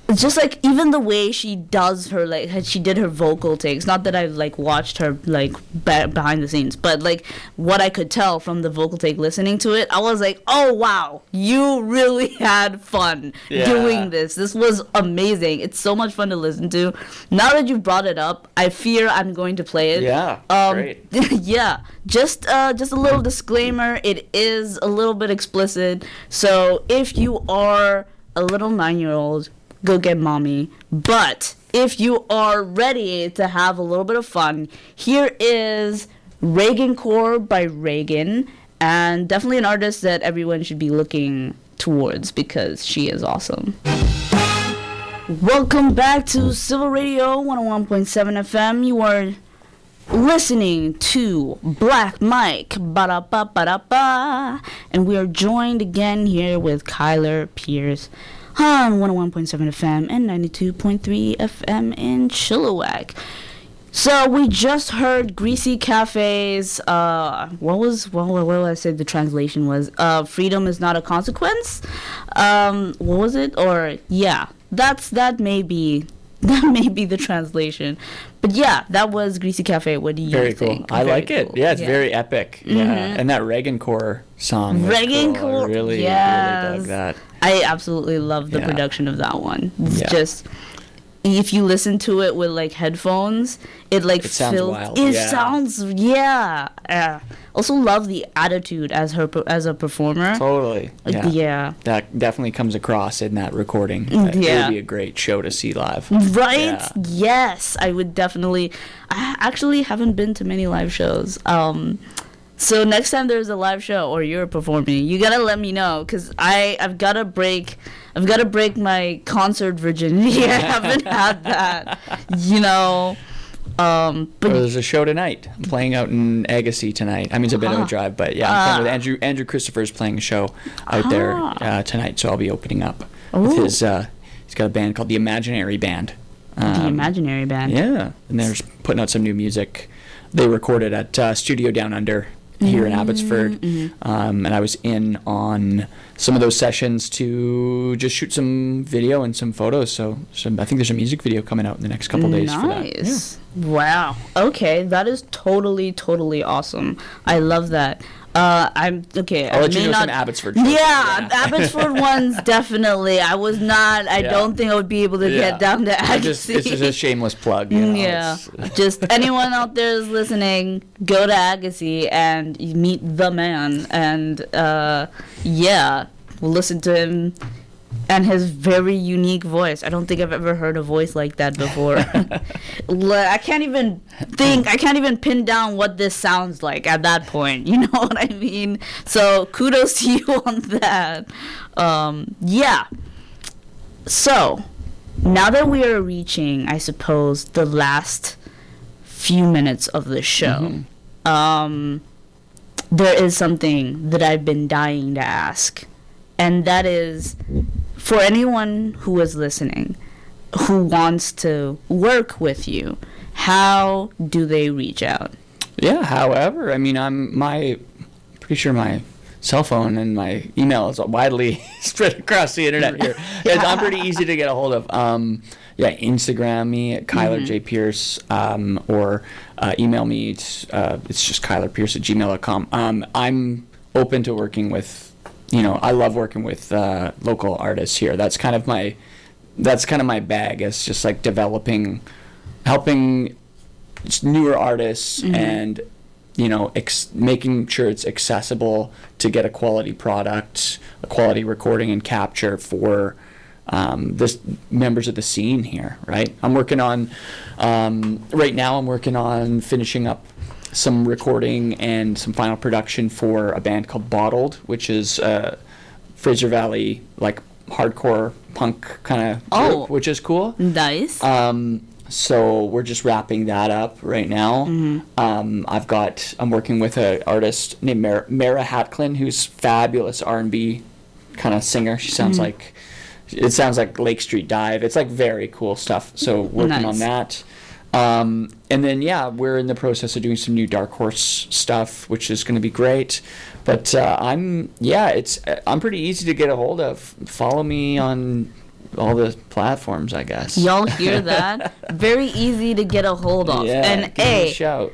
Speaker 1: It's just like even the way she does her she did her vocal takes. Not that I've watched her behind the scenes, but what I could tell from the vocal take listening to it, I was like, oh wow, you really had fun doing this. This was amazing. It's so much fun to listen to. Now that you brought it up, I fear I'm going to play it.
Speaker 2: Yeah, great.
Speaker 1: Yeah, just a little disclaimer. It is a little bit explicit, so if you are a little 9-year-old, go get mommy. But if you are ready to have a little bit of fun, here is Reagan Core by Reagan, and definitely an artist that everyone should be looking towards because she is awesome. Welcome back to Civil Radio 101.7 FM. You are listening to Black Mike, ba-da-ba-ba-da-ba, and we are joined again here with Kyler Pierce on 101.7 FM and 92.3 FM in Chilliwack. So we just heard Greasy Cafe's, what did I say the translation was? Freedom is not a consequence? What was it? Or, yeah, that may be the translation. But yeah, that was Greasy Cafe. What do you think?
Speaker 2: Very cool. I like it. Yeah, it's very epic. Mm-hmm. Yeah, and that Reagan Core song.
Speaker 1: Reagan
Speaker 2: cool.
Speaker 1: Core.
Speaker 2: I really dug that.
Speaker 1: I absolutely love the production of that one. It's just, if you listen to it with headphones, it
Speaker 2: sounds wild.
Speaker 1: It sounds also love the attitude as a performer.
Speaker 2: Totally.
Speaker 1: Yeah.
Speaker 2: That definitely comes across in that recording. It would be a great show to see live.
Speaker 1: Right?
Speaker 2: Yeah.
Speaker 1: Yes, I would definitely. I actually haven't been to many live shows. So next time there's a live show or you're performing, you gotta let me know, because I've gotta break my concert virginity. I haven't had that, But
Speaker 2: there's a show tonight. I'm playing out in Agassiz tonight. I mean, it's a bit of a drive, but yeah, I'm playing with Andrew Christopher's playing a show out there tonight, so I'll be opening up with his. He's got a band called the Imaginary Band.
Speaker 1: The Imaginary Band.
Speaker 2: Yeah, and they're putting out some new music. They recorded at Studio Down Under here in Abbotsford, and I was in on some of those sessions to just shoot some video and some photos. So I think there's a music video coming out in the next couple days for that.
Speaker 1: Nice. Yeah. Wow. Okay, that is totally awesome. I love that. I'm okay.
Speaker 2: I'll let you know some Abbotsford shows.
Speaker 1: Yeah, Abbotsford ones definitely. I was not. I don't think I would be able to get down to Agassiz.
Speaker 2: It's just a shameless plug.
Speaker 1: Just anyone out there is listening, go to Agassiz and meet the man, and we'll listen to him and his very unique voice. I don't think I've ever heard a voice like that before. I can't even pin down what this sounds like at that point. You know what I mean? So kudos to you on that. So now that we are reaching, I suppose, the last few minutes of the show, there is something that I've been dying to ask. And that is, for anyone who is listening, who wants to work with you, how do they reach out?
Speaker 2: Yeah, however, I mean, I'm pretty sure my cell phone and my email is widely spread across the internet here. I'm pretty easy to get a hold of. Instagram me at Kyler J. Pierce, or email me. It's just kylerpierce@gmail.com. I'm open to working with. I love working with local artists here. That's kind of my that's kind of my bag. It's just like helping newer artists and making sure it's accessible to get a quality product, a quality recording and capture for this members of the scene here, right? I'm working on right now. I'm working on finishing up some recording and some final production for a band called Bottled, which is Fraser Valley like hardcore punk kind of group, which is cool.
Speaker 1: Nice.
Speaker 2: So we're just wrapping that up right now. I'm working with an artist named Mara Hatklin, who's fabulous R&B kind of singer. She sounds like, it sounds like Lake Street Dive. It's like very cool stuff. So working on that. And then, we're in the process of doing some new Dark Horse stuff, which is going to be great. But I'm pretty easy to get a hold of. Follow me on all the platforms, I guess.
Speaker 1: Y'all hear that? Very easy to get a hold of.
Speaker 2: Yeah,
Speaker 1: and
Speaker 2: give me a shout.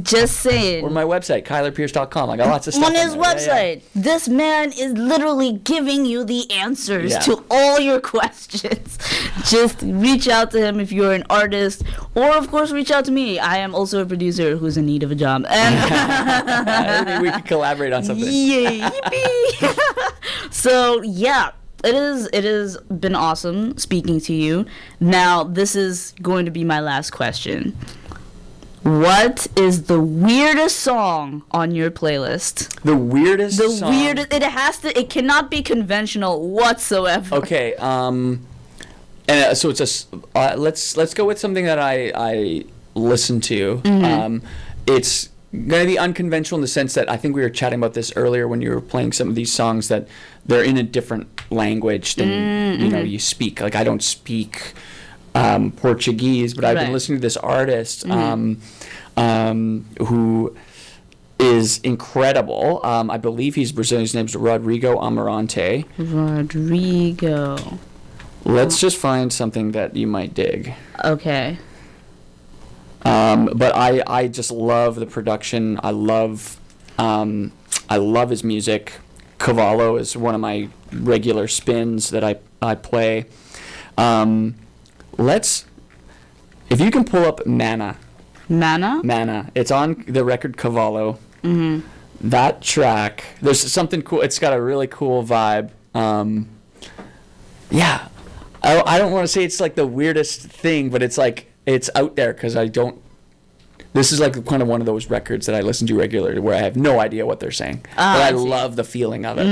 Speaker 1: Just saying.
Speaker 2: Or my website, KylerPierce.com. I got lots of stuff
Speaker 1: on his website. This man is literally giving you the answers to all your questions. Just reach out to him if you're an artist, or of course reach out to me. I am also a producer who's in need of a job. And
Speaker 2: I think we could collaborate on something.
Speaker 1: Yeah, yippee. So it has been awesome speaking to you. Now this is going to be my last question. What is the weirdest song on your playlist?
Speaker 2: The weirdest song?
Speaker 1: It cannot be conventional whatsoever.
Speaker 2: Okay, and so it's let's go with something that I listen to. It's going to be unconventional in the sense that I think we were chatting about this earlier when you were playing some of these songs, that they're in a different language than you speak. Like I don't speak Portuguese, but I've been listening to this artist who is incredible. I believe he's Brazilian. His name's Rodrigo Amarante.
Speaker 1: Rodrigo.
Speaker 2: Let's just find something that you might dig.
Speaker 1: Okay.
Speaker 2: But I just love the production. I love his music. Cavallo is one of my regular spins that I play. If you can pull up Mana. Mana. It's on the record Cavallo. That track, there's something cool. It's got a really cool vibe. I don't want to say it's like the weirdest thing, but it's like, it's out there because this is like kind of one of those records that I listen to regularly where I have no idea what they're saying. But I love the feeling of it.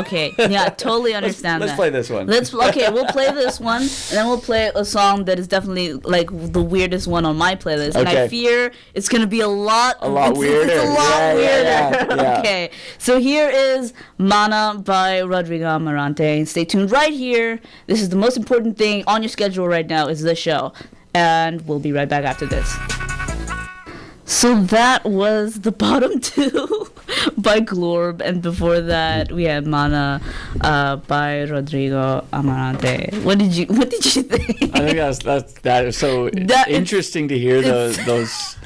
Speaker 1: Okay. Yeah, totally understand
Speaker 2: let's play this one.
Speaker 1: We'll play this one, and then we'll play a song that is definitely like the weirdest one on my playlist. Okay. And I fear it's going to be a lot weirder. It's a lot weirder. Yeah. Okay. So here is Mana by Rodrigo Amarante. Stay tuned right here. This is the most important thing on your schedule right now is this show. And we'll be right back after this. So that was the bottom two by Glorb, and before that we had Mana by Rodrigo Amarante. What did you think? I
Speaker 2: think that is so interesting to hear those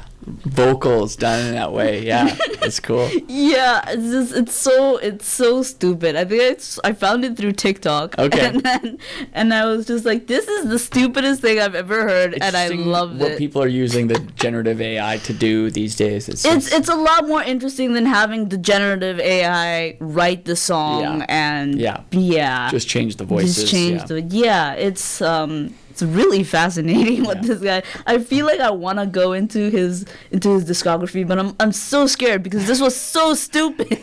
Speaker 2: vocals done in that way. Yeah, it's cool.
Speaker 1: Yeah, it's so stupid. I think I found it through TikTok. Okay. And I was just like, this is the stupidest thing I've ever heard, and I loved it.
Speaker 2: What people are using the generative AI to do these days.
Speaker 1: It's a lot more interesting than having the generative AI write the song and
Speaker 2: just change the voices.
Speaker 1: It's really fascinating what this guy. I feel like I want to go into his discography, but I'm so scared because this was so stupid.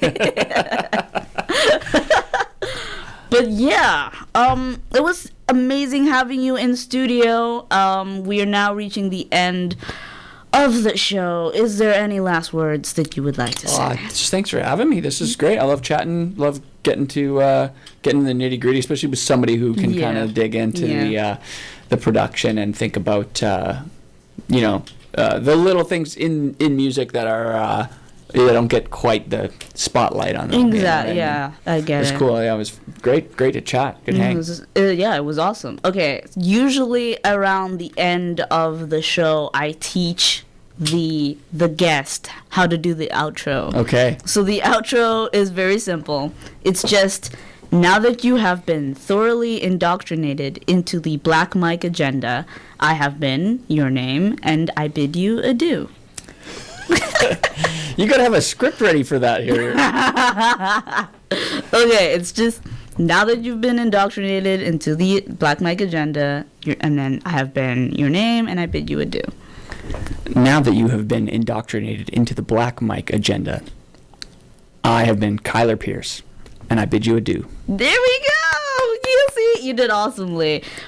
Speaker 1: But it was amazing having you in studio. We are now reaching the end of the show. Is there any last words that you would like to say?
Speaker 2: Just thanks for having me. This is great. I love chatting. Love getting to getting the nitty gritty, especially with somebody who can kind of dig into the production and think about the little things in music that are they don't get quite the spotlight on them.
Speaker 1: Exactly. I get it.
Speaker 2: It's cool. Yeah, it was great to chat. Good hang.
Speaker 1: It was awesome. Okay, usually around the end of the show, I teach the guest how to do the outro.
Speaker 2: Okay.
Speaker 1: So the outro is very simple. It's just Now that you have been thoroughly indoctrinated into the Black Mic agenda, I have been your name, and I bid you adieu.
Speaker 2: You gotta have a script ready for that here.
Speaker 1: Okay, it's just now that you've been indoctrinated into the Black Mic agenda, and then I have been your name, and I bid you adieu.
Speaker 2: Now that you have been indoctrinated into the Black Mic agenda, I have been Kyler Pierce, and I bid you adieu.
Speaker 1: There we go! You see, you did awesomely.